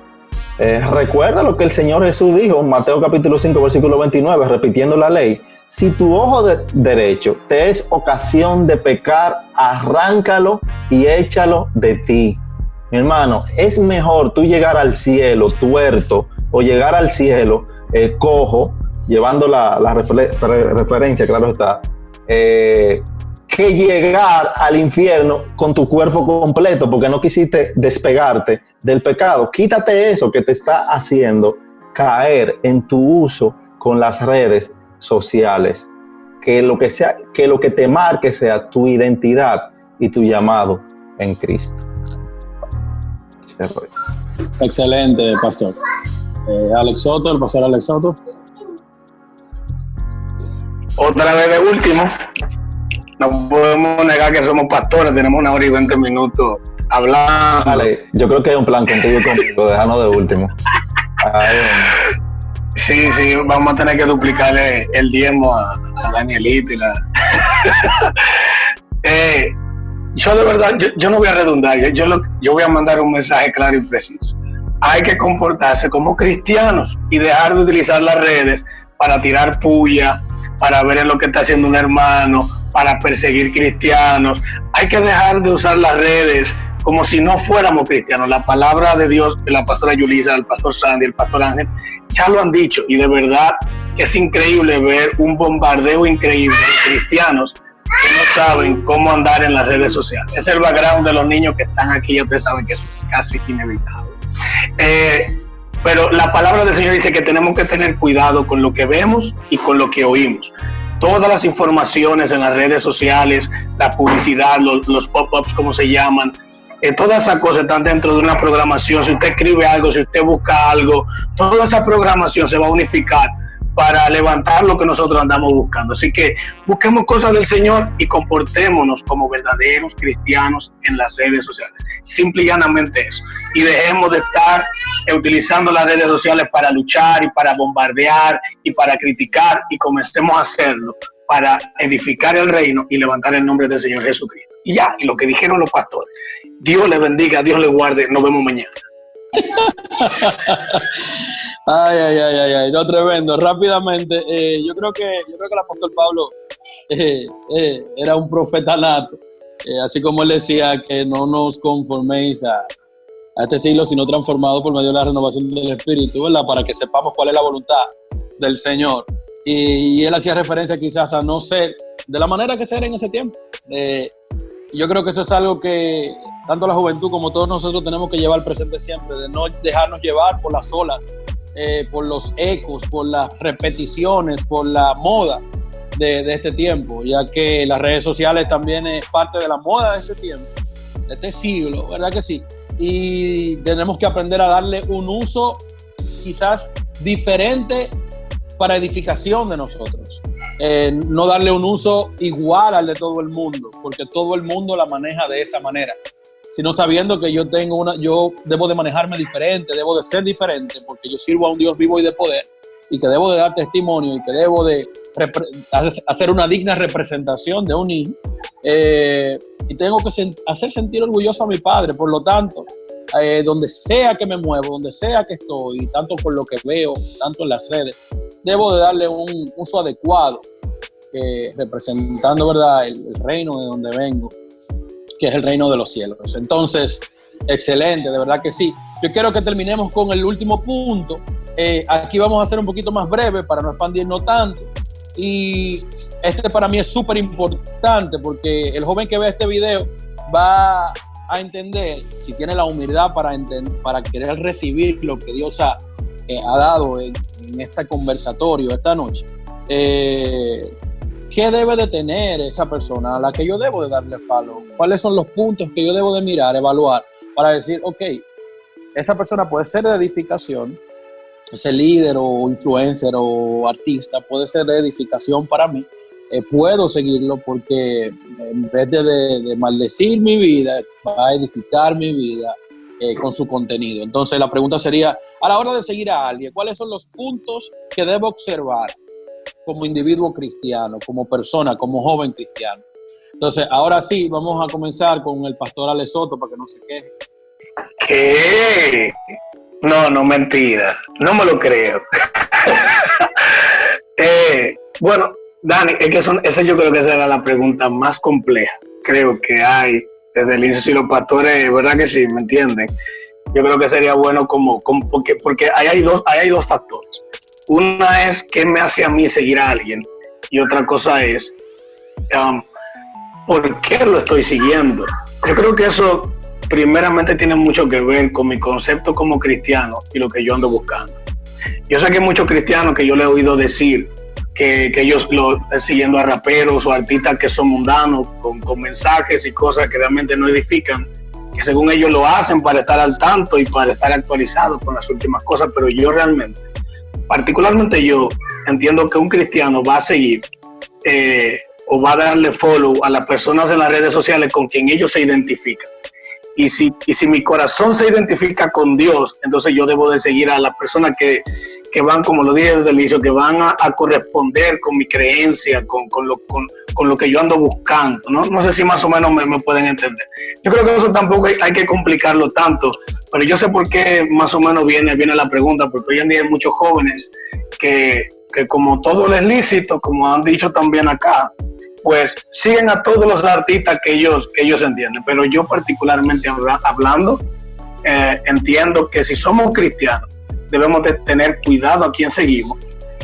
Recuerda lo que el Señor Jesús dijo en Mateo capítulo 5 versículo 29, repitiendo la ley: si tu ojo derecho te es ocasión de pecar, arráncalo y échalo de ti. Mi hermano, es mejor tú llegar al cielo tuerto o llegar al cielo cojo, llevando la referencia, claro está, que llegar al infierno con tu cuerpo completo porque no quisiste despegarte del pecado. Quítate eso que te está haciendo caer en tu uso con las redes sociales. Que lo que te marque sea tu identidad y tu llamado en Cristo. Excelente, pastor. Alex Soto, el pastor Alex Soto. Otra vez de último, no podemos negar que somos pastores, tenemos 1 hora y 20 minutos hablando. Vale, yo creo que hay un plan contigo y conmigo, déjanos de último. Sí, vamos a tener que duplicarle el diezmo a Danielito y yo de verdad, yo no voy a redundar, yo voy a mandar un mensaje claro y preciso. Hay que comportarse como cristianos y dejar de utilizar las redes para tirar puya, para ver lo que está haciendo un hermano, para perseguir cristianos. Hay que dejar de usar las redes como si no fuéramos cristianos. La palabra de Dios, de la pastora Yulisa, el pastor Sandy, el pastor Ángel, ya lo han dicho, y de verdad que es increíble ver un bombardeo increíble de cristianos que no saben cómo andar en las redes sociales. Es el background de los niños que están aquí, ustedes saben que eso es casi inevitable. Pero la palabra del Señor dice que tenemos que tener cuidado con lo que vemos y con lo que oímos. Todas las informaciones en las redes sociales, la publicidad, los pop-ups, como se llaman, todas esas cosas están dentro de una programación. Si usted escribe algo, si usted busca algo, toda esa programación se va a unificar para levantar lo que nosotros andamos buscando. Así que busquemos cosas del Señor y comportémonos como verdaderos cristianos en las redes sociales. Simple y llanamente eso. Y dejemos de estar utilizando las redes sociales para luchar y para bombardear y para criticar, y comencemos a hacerlo para edificar el reino y levantar el nombre del Señor Jesucristo. Y ya, y lo que dijeron los pastores. Dios le bendiga, Dios le guarde. Nos vemos mañana. Ay, no, tremendo. Rápidamente, yo creo que el apóstol Pablo era un profeta nato, así como él decía que no nos conforméis a este siglo, sino transformados por medio de la renovación del espíritu, ¿verdad? Para que sepamos cuál es la voluntad del Señor. Y él hacía referencia quizás a no ser de la manera que ser en ese tiempo. Yo creo que eso es algo que tanto la juventud como todos nosotros tenemos que llevar presente siempre, de no dejarnos llevar por las olas, por los ecos, por las repeticiones, por la moda de este tiempo, ya que las redes sociales también es parte de la moda de este tiempo, de este siglo, ¿verdad que sí? Y tenemos que aprender a darle un uso quizás diferente para edificación de nosotros. No darle un uso igual al de todo el mundo, porque todo el mundo la maneja de esa manera, sino sabiendo que yo debo de manejarme diferente, debo de ser diferente, porque yo sirvo a un Dios vivo y de poder, y que debo de dar testimonio y que debo de hacer una digna representación de un hijo, y tengo que hacer sentir orgulloso a mi padre. Por lo tanto, donde sea que me muevo, donde sea que estoy, tanto por lo que veo, tanto en las redes, debo de darle un uso adecuado, representando, ¿verdad?, el reino de donde vengo, que es el reino de los cielos. Entonces, excelente, de verdad que sí. Yo quiero que terminemos con el último punto. Aquí vamos a ser un poquito más breve para no expandirnos tanto. Y este para mí es súper importante porque el joven que ve este video va a entender, si tiene la humildad para querer recibir lo que Dios ha dado en este conversatorio esta noche, ¿qué debe de tener esa persona a la que yo debo de darle follow? ¿Cuáles son los puntos que yo debo de mirar, evaluar, para decir, ok, esa persona puede ser de edificación, ese líder o influencer o artista puede ser de edificación para mí, puedo seguirlo porque en vez de maldecir mi vida, va a edificar mi vida con su contenido? Entonces la pregunta sería, a la hora de seguir a alguien, ¿cuáles son los puntos que debo observar como individuo cristiano, como persona, como joven cristiano? Entonces, ahora sí, vamos a comenzar con el pastor Alex Soto para que no se queje. ¿Qué? No, mentira. No me lo creo. Bueno, Dani, es que esa yo creo que esa era la pregunta más compleja. Creo que hay desde el inicio, si los pastores, ¿verdad que sí? ¿Me entienden? Yo creo que sería bueno porque ahí hay dos factores. Una es qué me hace a mí seguir a alguien y otra cosa es por qué lo estoy siguiendo. Yo creo que eso primeramente tiene mucho que ver con mi concepto como cristiano y lo que yo ando buscando. Yo sé que hay muchos cristianos que yo le he oído decir que ellos siguiendo a raperos o artistas que son mundanos con mensajes y cosas que realmente no edifican, que según ellos lo hacen para estar al tanto y para estar actualizados con las últimas cosas, pero yo realmente, particularmente yo, entiendo que un cristiano va a seguir o va a darle follow a las personas en las redes sociales con quien ellos se identifican. Y si mi corazón se identifica con Dios, entonces yo debo de seguir a las personas que van, como lo dije desde el inicio, que van a corresponder con mi creencia, con lo que yo ando buscando. No sé si más o menos me pueden entender. Yo creo que eso tampoco hay que complicarlo tanto, pero yo sé por qué más o menos viene la pregunta, porque hoy en día hay muchos jóvenes que como todo es lícito, como han dicho también acá, pues siguen a todos los artistas que ellos entienden. Pero yo particularmente hablando, entiendo que si somos cristianos, debemos de tener cuidado a quién seguimos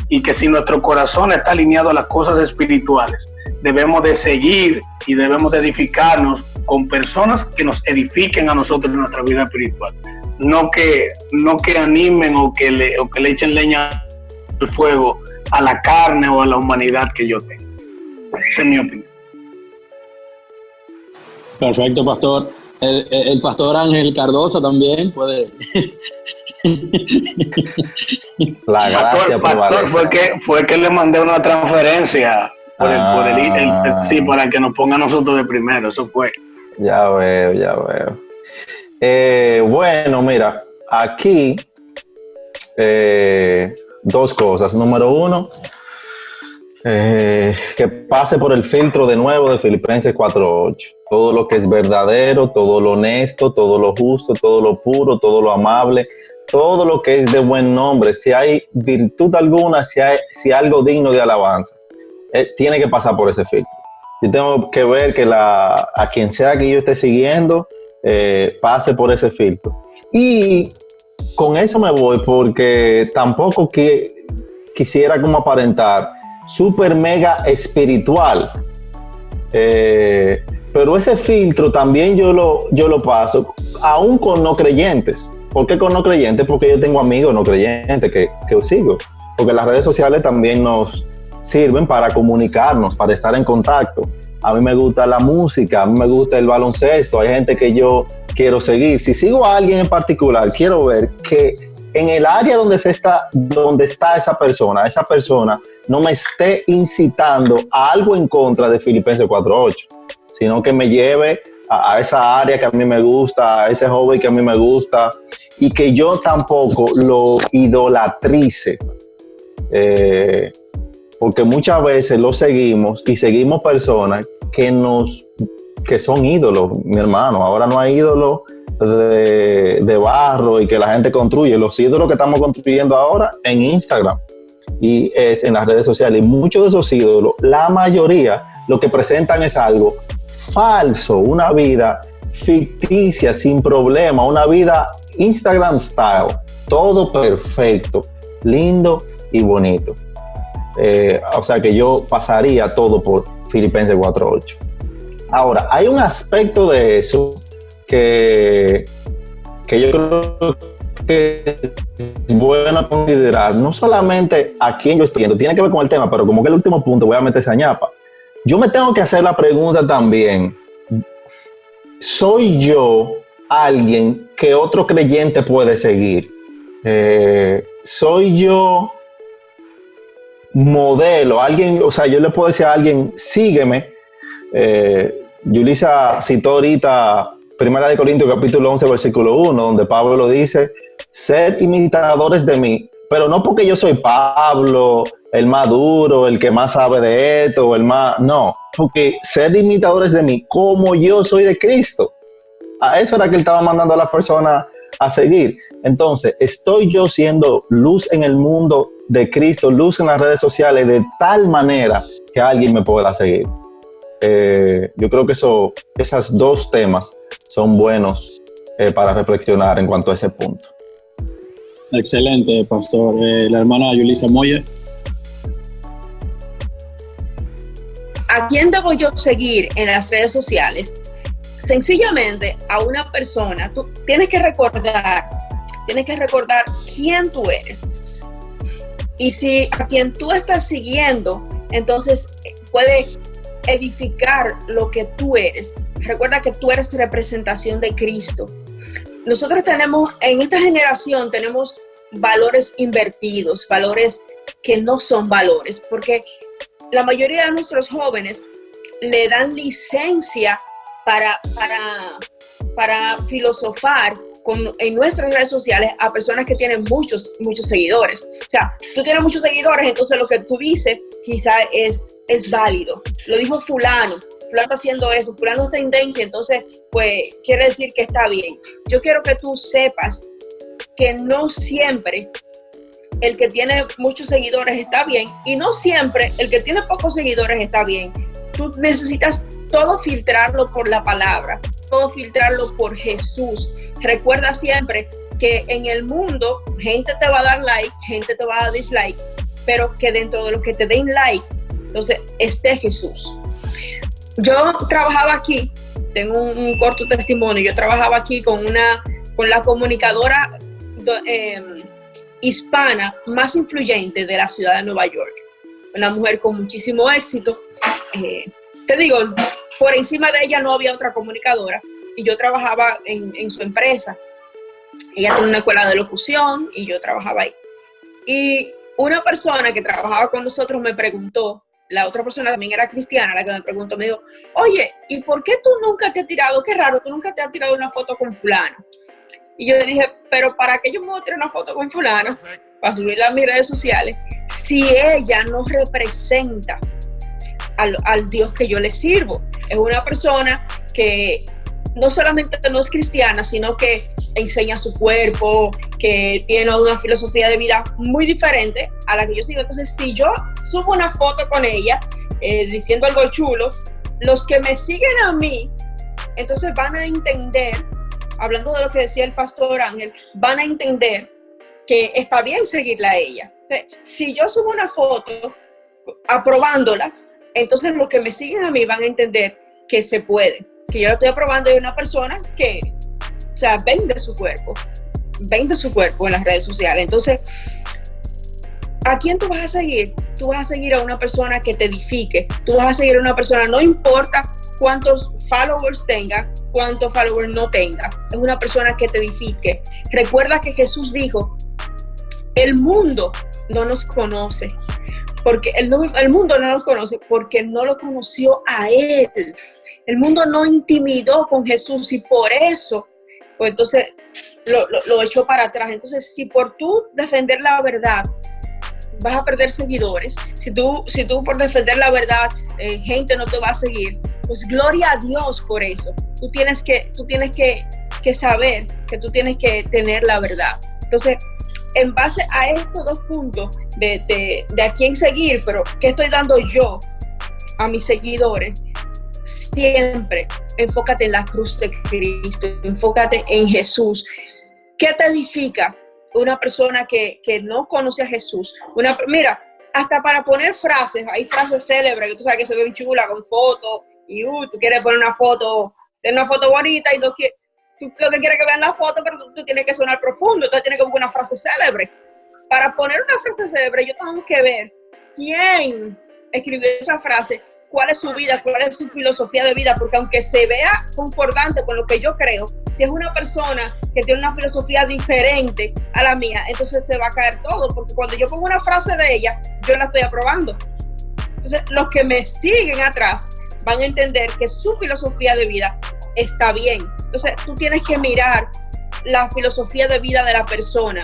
y que si nuestro corazón está alineado a las cosas espirituales, debemos de seguir y debemos de edificarnos con personas que nos edifiquen a nosotros en nuestra vida espiritual. No que animen o que le echen leña al fuego a la carne o a la humanidad que yo tengo. Esa es mi opinión. Perfecto, pastor. El pastor Ángel Cardosa también puede. La gracia pastor fue que le mandé una transferencia sí, para que nos ponga a nosotros de primero. Eso fue. Ya veo. Bueno, mira, aquí dos cosas. Número uno, que pase por el filtro de nuevo de Filipenses 4:8. Todo lo que es verdadero, todo lo honesto, todo lo justo, todo lo puro, todo lo amable, todo lo que es de buen nombre, si hay virtud alguna, si hay algo digno de alabanza, tiene que pasar por ese filtro. Yo tengo que ver que a quien sea que yo esté siguiendo pase por ese filtro. Y con eso me voy porque tampoco quisiera como aparentar súper mega espiritual, pero ese filtro también yo lo paso aún con no creyentes. ¿Por qué con no creyentes? Porque yo tengo amigos no creyentes que sigo, porque las redes sociales también nos sirven para comunicarnos, para estar en contacto. A mí me gusta la música, a mí me gusta el baloncesto, hay gente que yo quiero seguir. Si sigo a alguien en particular, quiero ver que en el área donde está esa persona no me esté incitando a algo en contra de Filipenses 4:8, sino que me lleve a esa área que a mí me gusta, a ese hobby que a mí me gusta, y que yo tampoco lo idolatrice. Porque muchas veces lo seguimos y seguimos personas que son ídolos, mi hermano. Ahora no hay ídolos de barro y que la gente construye. Los ídolos que estamos construyendo ahora en Instagram y es en las redes sociales. Y muchos de esos ídolos, la mayoría, lo que presentan es algo falso, una vida ficticia, sin problema, una vida Instagram style, todo perfecto, lindo y bonito. O sea que yo pasaría todo por Filipenses 4:8. Ahora, hay un aspecto de eso que yo creo que es bueno considerar, no solamente a quién yo estoy viendo, tiene que ver con el tema, pero como que el último punto voy a meter esa ñapa. Yo me tengo que hacer la pregunta también, ¿soy yo alguien que otro creyente puede seguir? ¿Soy yo modelo? Alguien, o sea, yo le puedo decir a alguien, sígueme. Yulisa citó ahorita 1 Corintios capítulo 11, versículo 1, donde Pablo dice, sed imitadores de mí, pero no porque yo soy Pablo, el más duro, el que más sabe de esto, o el más... No, porque sed imitadores de mí, como yo soy de Cristo. A eso era que él estaba mandando a las personas a seguir. Entonces, estoy yo siendo luz en el mundo de Cristo, luz en las redes sociales, de tal manera que alguien me pueda seguir. Yo creo que esos dos temas son buenos para reflexionar en cuanto a ese punto. Excelente, pastor. La hermana Yulisa Moya. ¿A quién debo yo seguir en las redes sociales? Sencillamente a una persona. Tú tienes que recordar quién tú eres. Y si a quien tú estás siguiendo, entonces puede edificar lo que tú eres. Recuerda que tú eres representación de Cristo. Nosotros en esta generación tenemos valores invertidos, valores que no son valores, porque la mayoría de nuestros jóvenes le dan licencia para filosofar en nuestras redes sociales a personas que tienen muchos seguidores. O sea, si tú tienes muchos seguidores, entonces lo que tú dices quizá es válido. Lo dijo fulano está haciendo eso, fulano es tendencia, entonces pues quiere decir que está bien. Yo quiero que tú sepas que no siempre el que tiene muchos seguidores está bien y no siempre el que tiene pocos seguidores está bien. Tú necesitas todo filtrarlo por la palabra, todo filtrarlo por Jesús. Recuerda siempre que en el mundo gente te va a dar like, gente te va a dar dislike, pero que dentro de los que te den like, entonces esté Jesús. Yo trabajaba aquí, tengo un corto testimonio, yo trabajaba aquí con la comunicadora hispana más influyente de la ciudad de Nueva York. Una mujer con muchísimo éxito. Te digo, por encima de ella no había otra comunicadora y yo trabajaba en su empresa. Ella tiene una escuela de locución y yo trabajaba ahí. Y una persona que trabajaba con nosotros me preguntó, la otra persona también era cristiana, la que me preguntó, me dijo, oye, ¿y por qué tú nunca te has tirado? Qué raro, tú nunca te has tirado una foto con fulano. Y yo le dije, pero ¿para qué yo me voy a tirar una foto con fulano? Para subirla a mis redes sociales, si ella no representa al Dios que yo le sirvo. Es una persona que no solamente no es cristiana, sino que enseña su cuerpo, que tiene una filosofía de vida muy diferente a la que yo sigo. Entonces, si yo subo una foto con ella diciendo algo chulo, los que me siguen a mí, entonces van a entender, hablando de lo que decía el pastor Ángel, van a entender que está bien seguirla a ella. Entonces, si yo subo una foto aprobándola, entonces los que me siguen a mí van a entender que se puede, que yo lo estoy aprobando de una persona que, o sea, vende su cuerpo en las redes sociales. Entonces, ¿a quién tú vas a seguir? Tú vas a seguir a una persona que te edifique, tú vas a seguir a una persona, no importa cuántos followers tenga, cuántos followers no tenga, es una persona que te edifique. Recuerda que Jesús dijo, el mundo no nos conoce, porque el mundo no nos conoce porque no lo conoció a Él. El mundo no intimidó con Jesús y por eso, pues entonces lo echó para atrás. Entonces, si por tú defender la verdad vas a perder seguidores, si tú por defender la verdad, gente no te va a seguir, pues gloria a Dios por eso. Tú tienes que saber que tú tienes que tener la verdad. Entonces, en base a estos dos puntos de a quién seguir, pero ¿qué estoy dando yo a mis seguidores? Siempre enfócate en la cruz de Cristo, enfócate en Jesús. ¿Qué te edifica una persona que no conoce a Jesús? Mira, hasta para poner frases, hay frases célebres que tú sabes que se ven chulas con fotos y tú quieres poner una foto bonita y tú lo que quieres que vean la foto, pero tú tienes que sonar profundo, entonces tienes que buscar una frase célebre. Para poner una frase célebre yo tengo que ver quién escribió esa frase, cuál es su vida, cuál es su filosofía de vida, porque aunque se vea concordante con lo que yo creo, si es una persona que tiene una filosofía diferente a la mía, entonces se va a caer todo, porque cuando yo pongo una frase de ella, yo la estoy aprobando. Entonces, los que me siguen atrás van a entender que su filosofía de vida está bien. Entonces, tú tienes que mirar la filosofía de vida de la persona.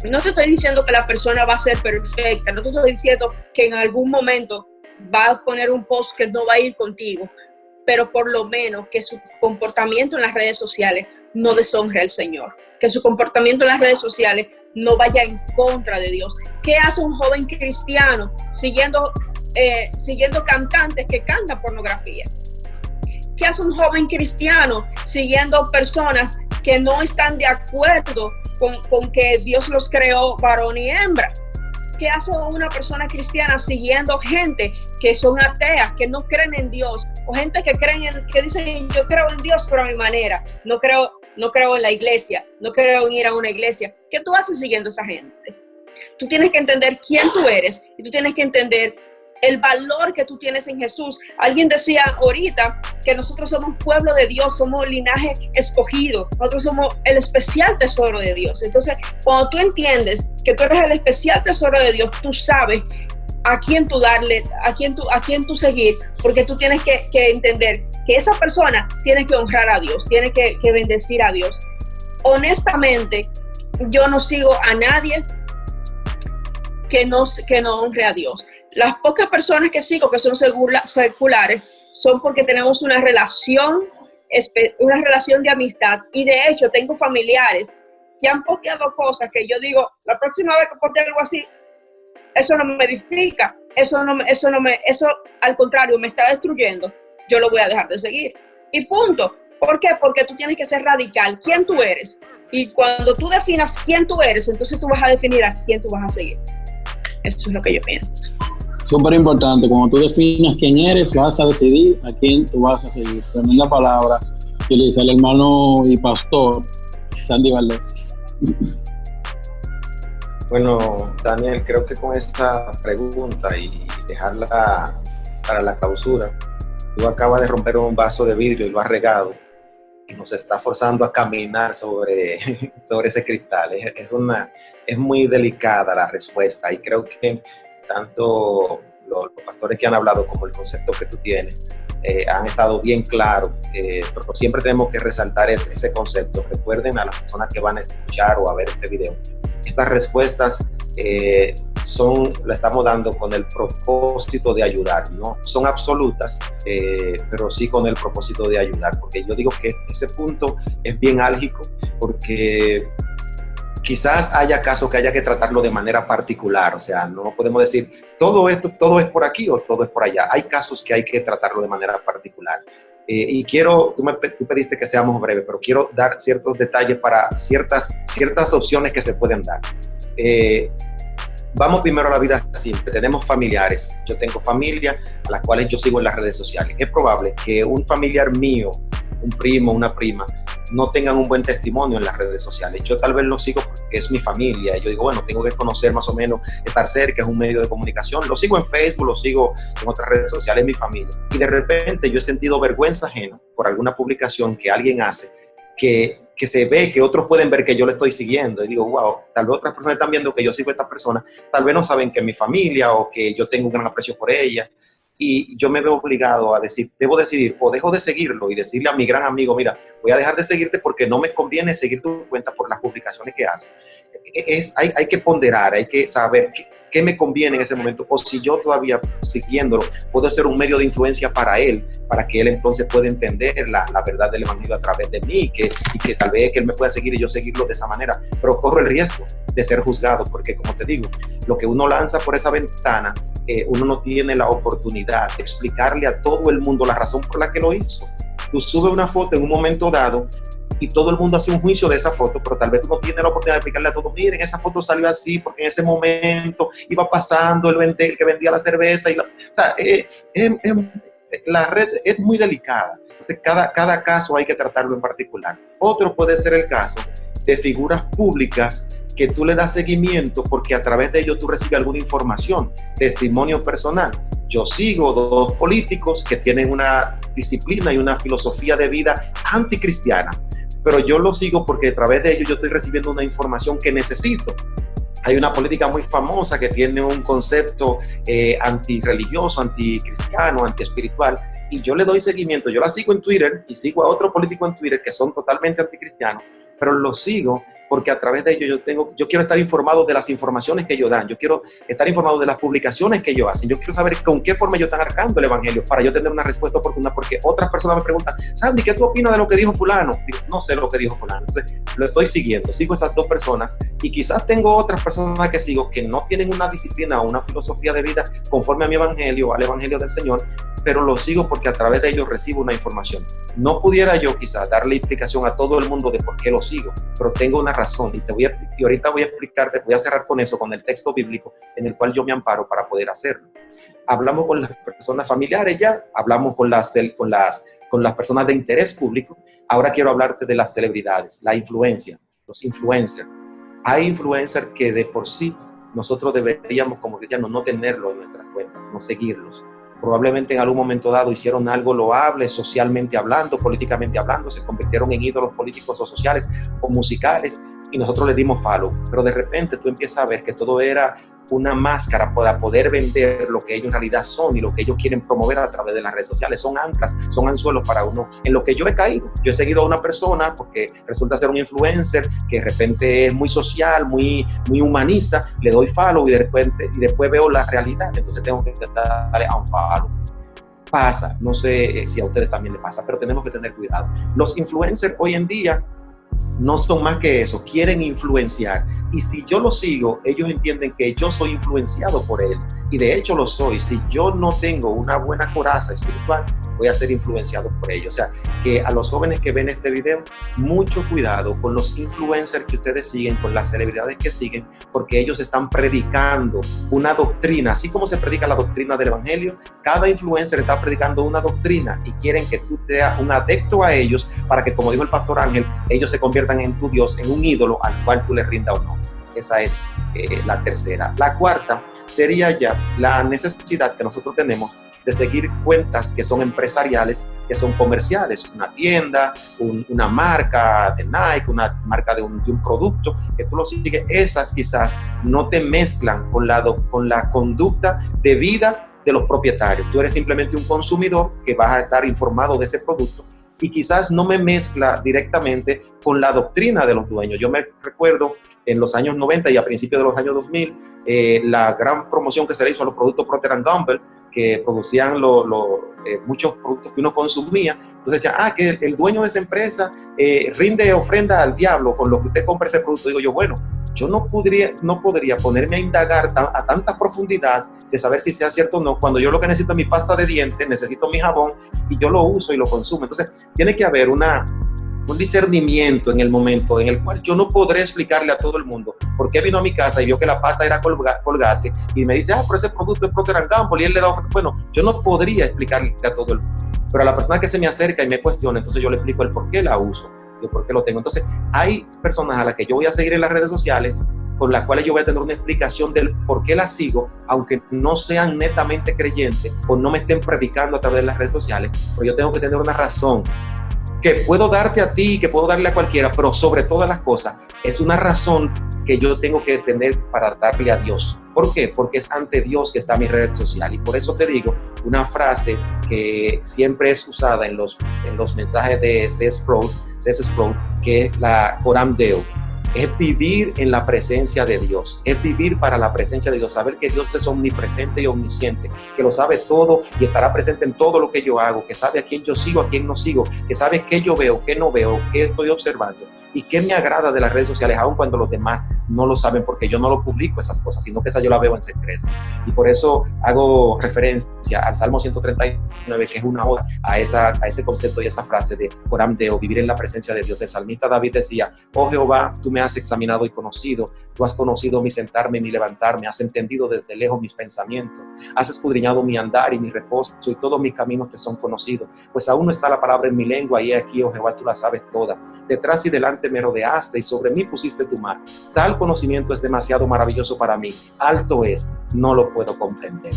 No te estoy diciendo que la persona va a ser perfecta, no te estoy diciendo que en algún momento va a poner un post que no va a ir contigo, pero por lo menos que su comportamiento en las redes sociales no deshonre al Señor, que su comportamiento en las redes sociales no vaya en contra de Dios. ¿Qué hace un joven cristiano siguiendo cantantes que cantan pornografía? ¿Qué hace un joven cristiano siguiendo personas que no están de acuerdo con que Dios los creó varón y hembra? ¿Qué hace una persona cristiana siguiendo gente que son ateas, que no creen en Dios? O gente que dicen, yo creo en Dios, pero a mi manera. No creo en la iglesia, no creo en ir a una iglesia. ¿Qué tú haces siguiendo a esa gente? Tú tienes que entender quién tú eres y tú tienes que entender el valor que tú tienes en Jesús. Alguien decía ahorita que nosotros somos pueblo de Dios, somos linaje escogido, nosotros somos el especial tesoro de Dios. Entonces, cuando tú entiendes que tú eres el especial tesoro de Dios, tú sabes a quién tú darle, a quién tú seguir, porque tú tienes que entender que esa persona tiene que honrar a Dios, tiene que bendecir a Dios. Honestamente, yo no sigo a nadie que no honre a Dios. Las pocas personas que sigo que son seculares son porque tenemos una relación de amistad, y de hecho tengo familiares que han posteado cosas que yo digo, la próxima vez que postee algo así, eso no me edifica, eso al contrario me está destruyendo, yo lo voy a dejar de seguir y punto. ¿Por qué? Porque tú tienes que ser radical, quién tú eres, y cuando tú definas quién tú eres, entonces tú vas a definir a quién tú vas a seguir. Eso es lo que yo pienso. Súper importante, cuando tú definas quién eres, vas a decidir a quién tú vas a seguir. Tremenda palabra que utiliza el hermano y pastor Sandy Valdés. Bueno, Daniel, creo que con esta pregunta y dejarla para la clausura, tú acabas de romper un vaso de vidrio y lo has regado y nos está forzando a caminar sobre ese cristal. Es muy delicada la respuesta y creo que tanto los pastores que han hablado como el concepto que tú tienes han estado bien claros, pero siempre tenemos que resaltar ese concepto. Recuerden a las personas que van a escuchar o a ver este video, estas respuestas la estamos dando con el propósito de ayudar, no son absolutas, pero sí con el propósito de ayudar, porque yo digo que ese punto es bien álgico, porque quizás haya casos que haya que tratarlo de manera particular, o sea, no podemos decir todo es por aquí o todo es por allá. Hay casos que hay que tratarlo de manera particular. Y tú pediste que seamos breves, pero quiero dar ciertos detalles para ciertas opciones que se pueden dar. Vamos primero a la vida simple. Tenemos familiares. Yo tengo familia a las cuales yo sigo en las redes sociales. Es probable que un familiar mío, un primo, una prima, no tengan un buen testimonio en las redes sociales. Yo tal vez lo sigo porque es mi familia. Yo digo, bueno, tengo que conocer más o menos, estar cerca, es un medio de comunicación. Lo sigo en Facebook, lo sigo en otras redes sociales, es mi familia. Y de repente yo he sentido vergüenza ajena por alguna publicación que alguien hace, que se ve, que otros pueden ver que yo le estoy siguiendo. Y digo, wow, tal vez otras personas están viendo que yo sigo a esta persona, tal vez no saben que es mi familia o que yo tengo un gran aprecio por ella. Y yo me veo obligado a debo decidir, o dejo de seguirlo y decirle a mi gran amigo, mira, voy a dejar de seguirte porque no me conviene seguir tu cuenta por las publicaciones que haces. Hay que ponderar, hay que saber qué me conviene en ese momento, o si yo todavía siguiéndolo puedo ser un medio de influencia para él, para que él entonces pueda entender la verdad del evangelio a través de mí, y que tal vez que él me pueda seguir y yo seguirlo de esa manera, pero corro el riesgo de ser juzgado, porque como te digo, lo que uno lanza por esa ventana, uno no tiene la oportunidad de explicarle a todo el mundo la razón por la que lo hizo. Tú subes una foto en un momento dado y todo el mundo hace un juicio de esa foto, pero tal vez tú no tienes la oportunidad de explicarle a todos, miren, esa foto salió así porque en ese momento iba pasando el que vendía la cerveza. O sea, la red es muy delicada. Entonces, cada caso hay que tratarlo en particular. Otro puede ser el caso de figuras públicas que tú le das seguimiento porque a través de ellos tú recibes alguna información, testimonio personal. Yo sigo 2 políticos que tienen una disciplina y una filosofía de vida anticristiana, pero yo lo sigo porque a través de ellos yo estoy recibiendo una información que necesito. Hay una política muy famosa que tiene un concepto antirreligioso, anticristiano, antiespiritual, y yo le doy seguimiento. Yo la sigo en Twitter y sigo a otro político en Twitter que son totalmente anticristianos, pero lo sigo porque a través de ellos yo quiero estar informado de las informaciones que ellos dan, yo quiero estar informado de las publicaciones que ellos hacen, yo quiero saber con qué forma ellos están arcando el evangelio para yo tener una respuesta oportuna, porque otras personas me preguntan, Sandy, ¿qué tú opinas de lo que dijo fulano? Digo, no sé lo que dijo fulano. Entonces lo estoy siguiendo, sigo esas 2 personas y quizás tengo otras personas que sigo que no tienen una disciplina o una filosofía de vida conforme a mi evangelio, al evangelio del Señor, pero lo sigo porque a través de ellos recibo una información. No pudiera yo quizás darle explicación a todo el mundo de por qué lo sigo, pero tengo una razón y ahorita voy a explicarte, voy a cerrar con eso, con el texto bíblico en el cual yo me amparo para poder hacerlo. Hablamos con las personas familiares ya, hablamos con las personas de interés público. Ahora quiero hablarte de las celebridades, la influencia, los influencers. Hay influencers que de por sí nosotros deberíamos como cristianos no tenerlos en nuestras cuentas, no seguirlos. Probablemente en algún momento dado hicieron algo loable socialmente hablando, políticamente hablando, se convirtieron en ídolos políticos o sociales o musicales y nosotros les dimos follow. Pero de repente tú empiezas a ver que todo era una máscara para poder vender lo que ellos en realidad son y lo que ellos quieren promover a través de las redes sociales. Son anclas, son anzuelos para uno. En lo que yo he caído, yo he seguido a una persona porque resulta ser un influencer que de repente es muy social, muy humanista, le doy follow y después veo la realidad, entonces tengo que darle a un follow. Pasa, no sé si a ustedes también les pasa, pero tenemos que tener cuidado. Los influencers hoy en día no son más que eso, quieren influenciar. Y si yo lo sigo, ellos entienden que yo soy influenciado por él. Y de hecho lo soy. Si yo no tengo una buena coraza espiritual, voy a ser influenciado por ellos. O sea, que a los jóvenes que ven este video, mucho cuidado con los influencers que ustedes siguen, con las celebridades que siguen, porque ellos están predicando una doctrina. Así como se predica la doctrina del evangelio, cada influencer está predicando una doctrina y quieren que tú seas un adepto a ellos para que, como dijo el pastor Ángel, ellos se conviertan en tu Dios, en un ídolo al cual tú le rindas honor. Esa es la tercera. La cuarta sería ya la necesidad que nosotros tenemos de seguir cuentas que son empresariales, que son comerciales, una tienda, una marca de Nike, una marca de un producto, que tú lo sigues. Esas quizás no te mezclan con la conducta de vida de los propietarios. Tú eres simplemente un consumidor que vas a estar informado de ese producto y quizás no me mezcla directamente con la doctrina de los dueños. Yo me recuerdo en los años 90 y a principios de los años 2000, la gran promoción que se le hizo a los productos Procter & Gamble, que producían muchos productos que uno consumía. Entonces decía, que el dueño de esa empresa rinde ofrenda al diablo con lo que usted compra ese producto. Digo yo, bueno, yo no podría ponerme a indagar a tanta profundidad de saber si sea cierto o no, cuando yo lo que necesito es mi pasta de dientes, necesito mi jabón y yo lo uso y lo consumo. Entonces tiene que haber un discernimiento en el momento en el cual yo no podré explicarle a todo el mundo por qué vino a mi casa y vio que la pasta era Colgate y me dice, pero ese producto es Procter & Gamble y él le da ofrenda. Bueno, yo no podría explicarle a todo el mundo, pero a la persona que se me acerca y me cuestiona, entonces yo le explico el por qué la uso y por qué lo tengo. Entonces hay personas a las que yo voy a seguir en las redes sociales con las cuales yo voy a tener una explicación del por qué las sigo, aunque no sean netamente creyentes o no me estén predicando a través de las redes sociales, pero yo tengo que tener una razón que puedo darte a ti, que puedo darle a cualquiera, pero sobre todas las cosas, es una razón que yo tengo que tener para darle a Dios. ¿Por qué? Porque es ante Dios que está mi red social. Y por eso te digo una frase que siempre es usada en los mensajes de C.S. Sproul, que es la Coram Deo. es vivir en la presencia de Dios, es vivir para la presencia de Dios, saber que Dios es omnipresente y omnisciente, que lo sabe todo y estará presente en todo lo que yo hago, que sabe a quién yo sigo, a quién no sigo, que sabe qué yo veo, qué no veo, qué estoy observando y qué me agrada de las redes sociales, aun cuando los demás no lo saben, porque yo no lo publico esas cosas, sino que esa yo la veo en secreto. Y por eso hago referencia al Salmo 139, que es una oda a ese concepto y esa frase de Coram Deo, vivir en la presencia de Dios. El salmista David decía: oh Jehová, tú me has examinado y conocido, tú has conocido mi sentarme y mi levantarme, has entendido desde lejos mis pensamientos, has escudriñado mi andar y mi reposo, y todos mis caminos te son conocidos. Pues aún no está la palabra en mi lengua, y aquí, oh Jehová, tú la sabes toda. Detrás y delante me rodeaste, y sobre mí pusiste tu mano. Tal conocimiento es demasiado maravilloso para mí, alto es, no lo puedo comprender.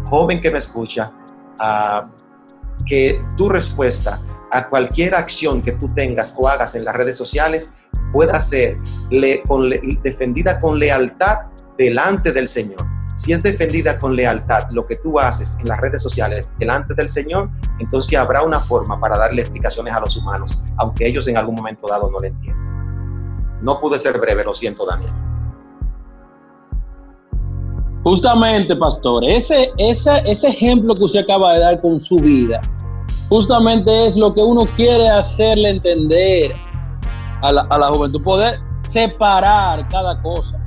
Joven que me escucha, que tu respuesta a cualquier acción que tú tengas o hagas en las redes sociales pueda ser defendida con lealtad delante del Señor. Si es defendida con lealtad lo que tú haces en las redes sociales delante del Señor, entonces habrá una forma para darle explicaciones a los humanos, aunque ellos en algún momento dado no lo entiendan. No pude ser breve, lo siento, Daniel. Justamente, pastor, ese ejemplo que usted acaba de dar con su vida, justamente es lo que uno quiere hacerle entender a la juventud, poder separar cada cosa.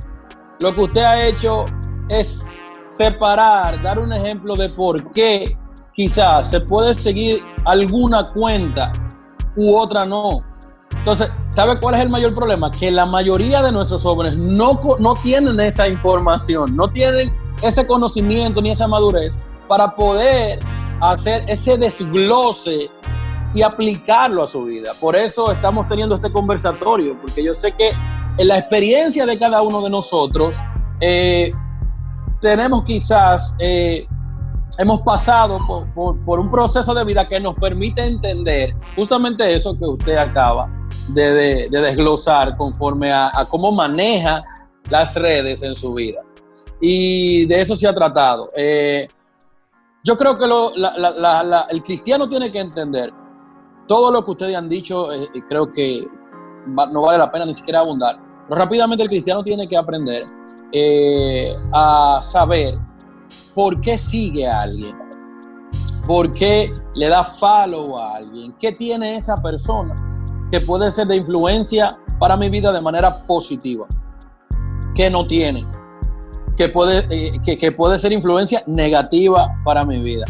Lo que usted ha hecho es separar, dar un ejemplo de por qué quizás se puede seguir alguna cuenta u otra no. Entonces, ¿sabe cuál es el mayor problema? Que la mayoría de nuestros jóvenes no tienen esa información, no tienen ese conocimiento ni esa madurez para poder hacer ese desglose y aplicarlo a su vida. Por eso estamos teniendo este conversatorio, porque yo sé que en la experiencia de cada uno de nosotros, tenemos quizás, hemos pasado por un proceso de vida que nos permite entender justamente eso que usted acaba de desglosar conforme a cómo maneja las redes en su vida. Y de eso se ha tratado. Yo creo que el cristiano tiene que entender todo lo que ustedes han dicho. Creo que no vale la pena ni siquiera abundar. Pero rápidamente el cristiano tiene que aprender a saber por qué sigue a alguien, por qué le da follow a alguien, qué tiene esa persona que puede ser de influencia para mi vida de manera positiva, qué no tiene, que puede ser influencia negativa para mi vida,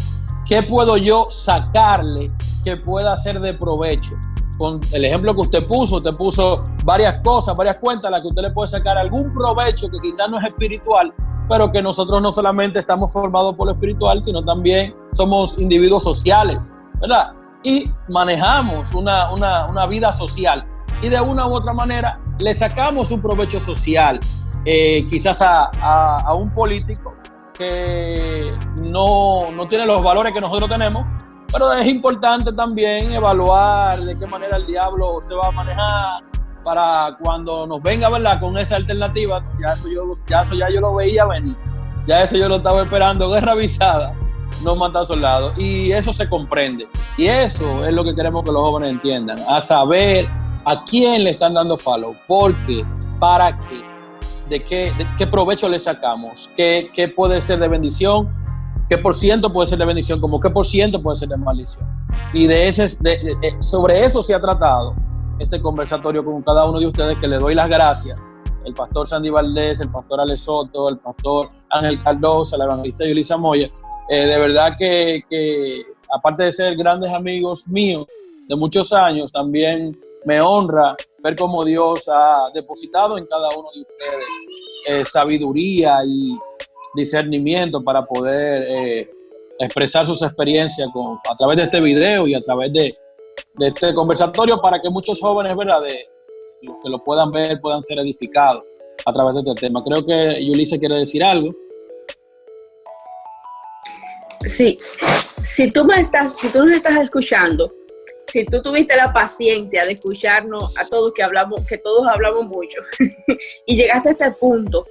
qué puedo yo sacarle que pueda ser de provecho. Con el ejemplo que usted puso varias cosas, varias cuentas a las que usted le puede sacar algún provecho que quizás no es espiritual, pero que nosotros no solamente estamos formados por lo espiritual, sino también somos individuos sociales, ¿verdad? Y manejamos una vida social y de una u otra manera le sacamos un provecho social, quizás a un político que no tiene los valores que nosotros tenemos. Pero es importante también evaluar de qué manera el diablo se va a manejar para cuando nos venga, ¿verdad?, con esa alternativa. Ya eso yo lo veía venir. Ya eso yo lo estaba esperando. Guerra avisada, no matar soldados. Y eso se comprende. Y eso es lo que queremos que los jóvenes entiendan. A saber a quién le están dando follow. ¿Por qué? ¿Para qué? ¿De qué provecho le sacamos? ¿Qué puede ser de bendición? ¿Qué por ciento puede ser de bendición? Como qué por ciento puede ser de maldición. Y sobre eso se ha tratado este conversatorio con cada uno de ustedes, que le doy las gracias. El pastor Sandy Valdés, el pastor Ale Soto, el pastor Ángel Cardosa, la evangelista Yulisa Moya. De verdad que aparte de ser grandes amigos míos de muchos años, también me honra ver cómo Dios ha depositado en cada uno de ustedes sabiduría y discernimiento para poder expresar sus experiencias a través de este video y a través de este conversatorio, para que muchos jóvenes, ¿verdad?, que lo puedan ver, puedan ser edificados a través de este tema. Creo que Yulisa quiere decir algo. Sí, si tú nos estás escuchando, si tú tuviste la paciencia de escucharnos a todos, que todos hablamos mucho, y llegaste a este punto,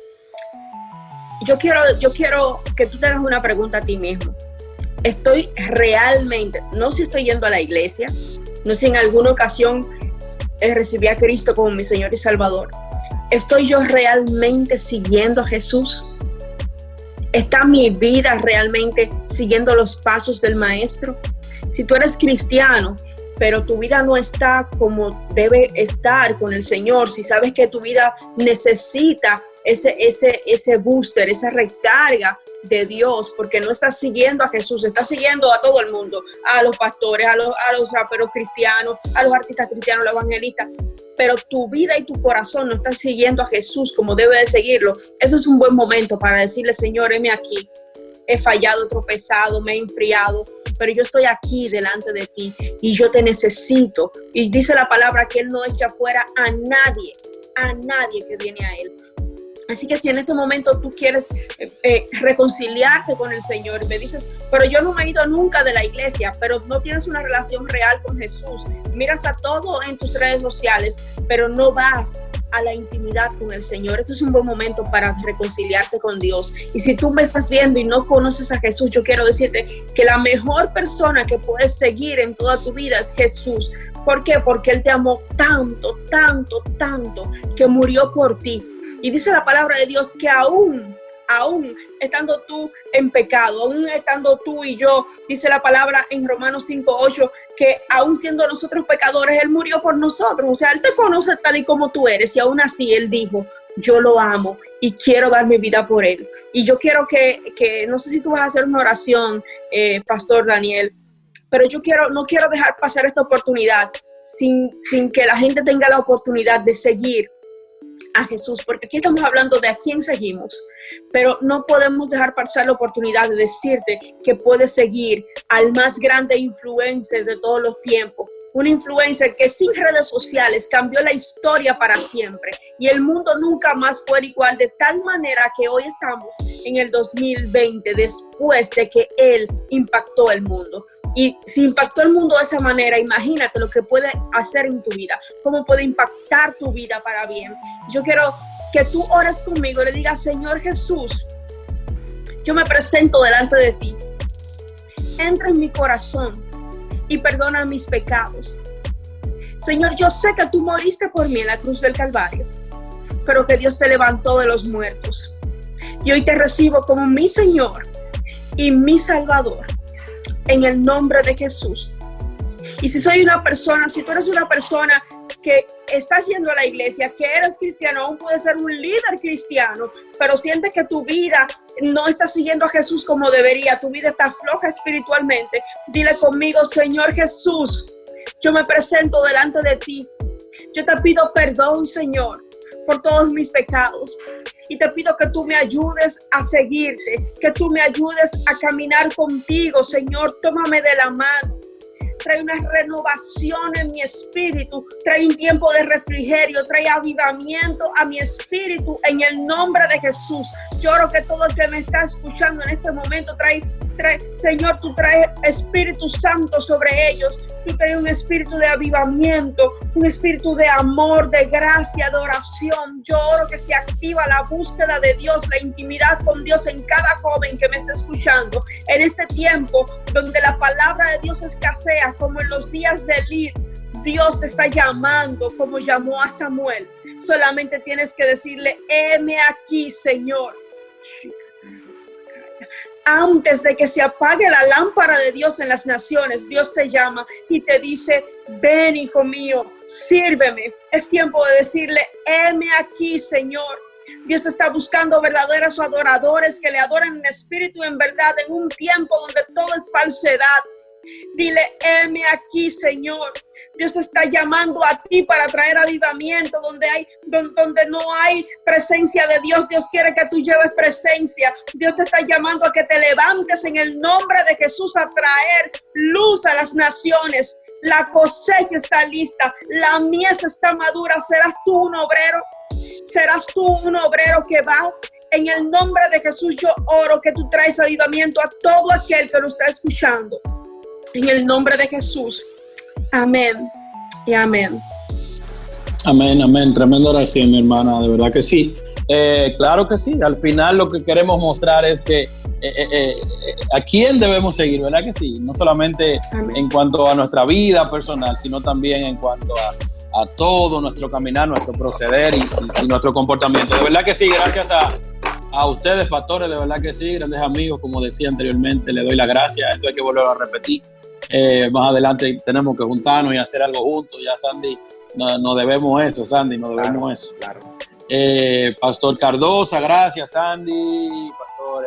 yo quiero que tú te hagas una pregunta a ti mismo. ¿Estoy realmente, no si estoy yendo a la iglesia, no si en alguna ocasión recibí a Cristo como mi Señor y Salvador, ¿estoy yo realmente siguiendo a Jesús? ¿Está mi vida realmente siguiendo los pasos del Maestro? Si tú eres cristiano, pero tu vida no está como debe estar con el Señor, si sabes que tu vida necesita ese booster, esa recarga de Dios, porque no estás siguiendo a Jesús, estás siguiendo a todo el mundo, a los pastores, a los raperos cristianos, a los artistas cristianos, a los evangelistas, pero tu vida y tu corazón no están siguiendo a Jesús como debe de seguirlo. Ese es un buen momento para decirle: Señor, heme aquí, he fallado, he tropezado, me he enfriado, pero yo estoy aquí delante de ti y yo te necesito. Y dice la palabra que Él no echa fuera a nadie que viene a Él. Así que si en este momento tú quieres reconciliarte con el Señor, me dices: pero yo no me he ido nunca de la iglesia, pero no tienes una relación real con Jesús, miras a todo en tus redes sociales, pero no vas a la intimidad con el Señor. Este es un buen momento para reconciliarte con Dios. Y si tú me estás viendo y no conoces a Jesús, yo quiero decirte que la mejor persona que puedes seguir en toda tu vida es Jesús. ¿Por qué? Porque Él te amó tanto, tanto, tanto, que murió por ti. Y dice la palabra de Dios que aún estando tú en pecado, aún estando tú y yo, dice la palabra en Romanos 5:8, que aún siendo nosotros pecadores, Él murió por nosotros. O sea, Él te conoce tal y como tú eres, y aún así Él dijo: yo lo amo y quiero dar mi vida por Él. Y yo quiero que no sé si tú vas a hacer una oración, Pastor Daniel, pero no quiero dejar pasar esta oportunidad sin que la gente tenga la oportunidad de seguir a Jesús, porque aquí estamos hablando de a quién seguimos, pero no podemos dejar pasar la oportunidad de decirte que puedes seguir al más grande influencer de todos los tiempos, un influencer que sin redes sociales cambió la historia para siempre y el mundo nunca más fue igual, de tal manera que hoy estamos en el 2020 después de que él impactó el mundo. Y si impactó el mundo de esa manera, imagínate lo que puede hacer en tu vida, cómo puede impactar tu vida para bien. Yo quiero que tú ores conmigo y le digas: Señor Jesús, yo me presento delante de ti, entra en mi corazón y perdona mis pecados. Señor, yo sé que tú moriste por mí en la cruz del Calvario, pero que Dios te levantó de los muertos. Y hoy te recibo como mi Señor y mi Salvador, en el nombre de Jesús. Y si tú eres una persona que estás yendo a la iglesia, que eres cristiano, aún puedes ser un líder cristiano, pero sientes que tu vida no está siguiendo a Jesús como debería, tu vida está floja espiritualmente, dile conmigo: Señor Jesús, yo me presento delante de ti. Yo te pido perdón, Señor, por todos mis pecados. Y te pido que tú me ayudes a seguirte, que tú me ayudes a caminar contigo, Señor. Tómame de la mano. Trae una renovación en mi espíritu, trae un tiempo de refrigerio, trae avivamiento a mi espíritu en el nombre de Jesús. Yo oro que todo el que me está escuchando en este momento Señor, tú traes Espíritu Santo sobre ellos, tú traes un espíritu de avivamiento, un espíritu de amor, de gracia, de oración. Yo oro que se activa la búsqueda de Dios, la intimidad con Dios en cada joven que me está escuchando en este tiempo donde la palabra de Dios escasea, como en los días de Elí. Dios te está llamando como llamó a Samuel. Solamente tienes que decirle: heme aquí, Señor. Antes de que se apague la lámpara de Dios en las naciones, Dios te llama y te dice: ven, hijo mío, sírveme. Es tiempo de decirle: heme aquí, Señor. Dios está buscando verdaderos adoradores que le adoren en espíritu y en verdad, en un tiempo donde todo es falsedad. Dile: heme aquí, Señor. Dios está llamando a ti para traer avivamiento donde no hay presencia de Dios. Dios quiere que tú lleves presencia. Dios te está llamando a que te levantes en el nombre de Jesús a traer luz a las naciones. La cosecha está lista, la mies está madura. ¿Serás tú un obrero? ¿Serás tú un obrero que va? En el nombre de Jesús yo oro que tú traes avivamiento a todo aquel que lo está escuchando. En el nombre de Jesús. Amén y amén. Amén, amén. Tremenda oración, mi hermana. De verdad que sí. Claro que sí. Al final lo que queremos mostrar es que a quién debemos seguir, ¿verdad que sí? No solamente amén. En cuanto a nuestra vida personal, sino también en cuanto a todo nuestro caminar, nuestro proceder y nuestro comportamiento. De verdad que sí, gracias a ustedes, pastores, de verdad que sí, grandes amigos, como decía anteriormente, le doy las gracias. Esto hay que volver a repetir. Más adelante tenemos que juntarnos y hacer algo juntos. Ya, Sandy, nos debemos eso, Sandy, nos debemos eso. Claro. Pastor Cardosa, gracias, Sandy. Pastor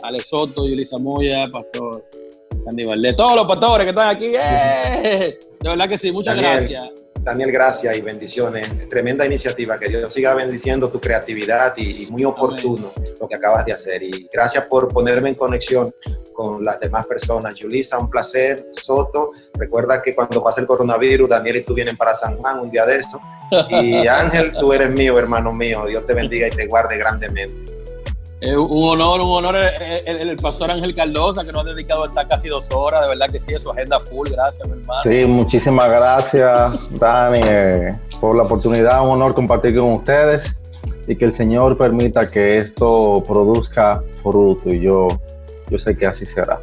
Alex Soto, Yulisa Moya, Pastor Sandy Valdés, todos los pastores que están aquí. De verdad que sí, muchas gracias. Daniel, gracias y bendiciones. Tremenda iniciativa. Que Dios siga bendiciendo tu creatividad y muy oportuno lo que acabas de hacer. Y gracias por ponerme en conexión con las demás personas. Yulisa, un placer. Soto, recuerda que cuando pase el coronavirus, Daniel y tú vienen para San Juan un día de eso. Y Ángel, tú eres mío, hermano mío. Dios te bendiga y te guarde grandemente. Un honor el pastor Ángel Cardosa, que nos ha dedicado hasta casi 2 horas, de verdad que sí, su agenda full, gracias, mi hermano. Sí, muchísimas gracias, Dani, por la oportunidad, un honor compartir con ustedes y que el Señor permita que esto produzca fruto y yo sé que así será.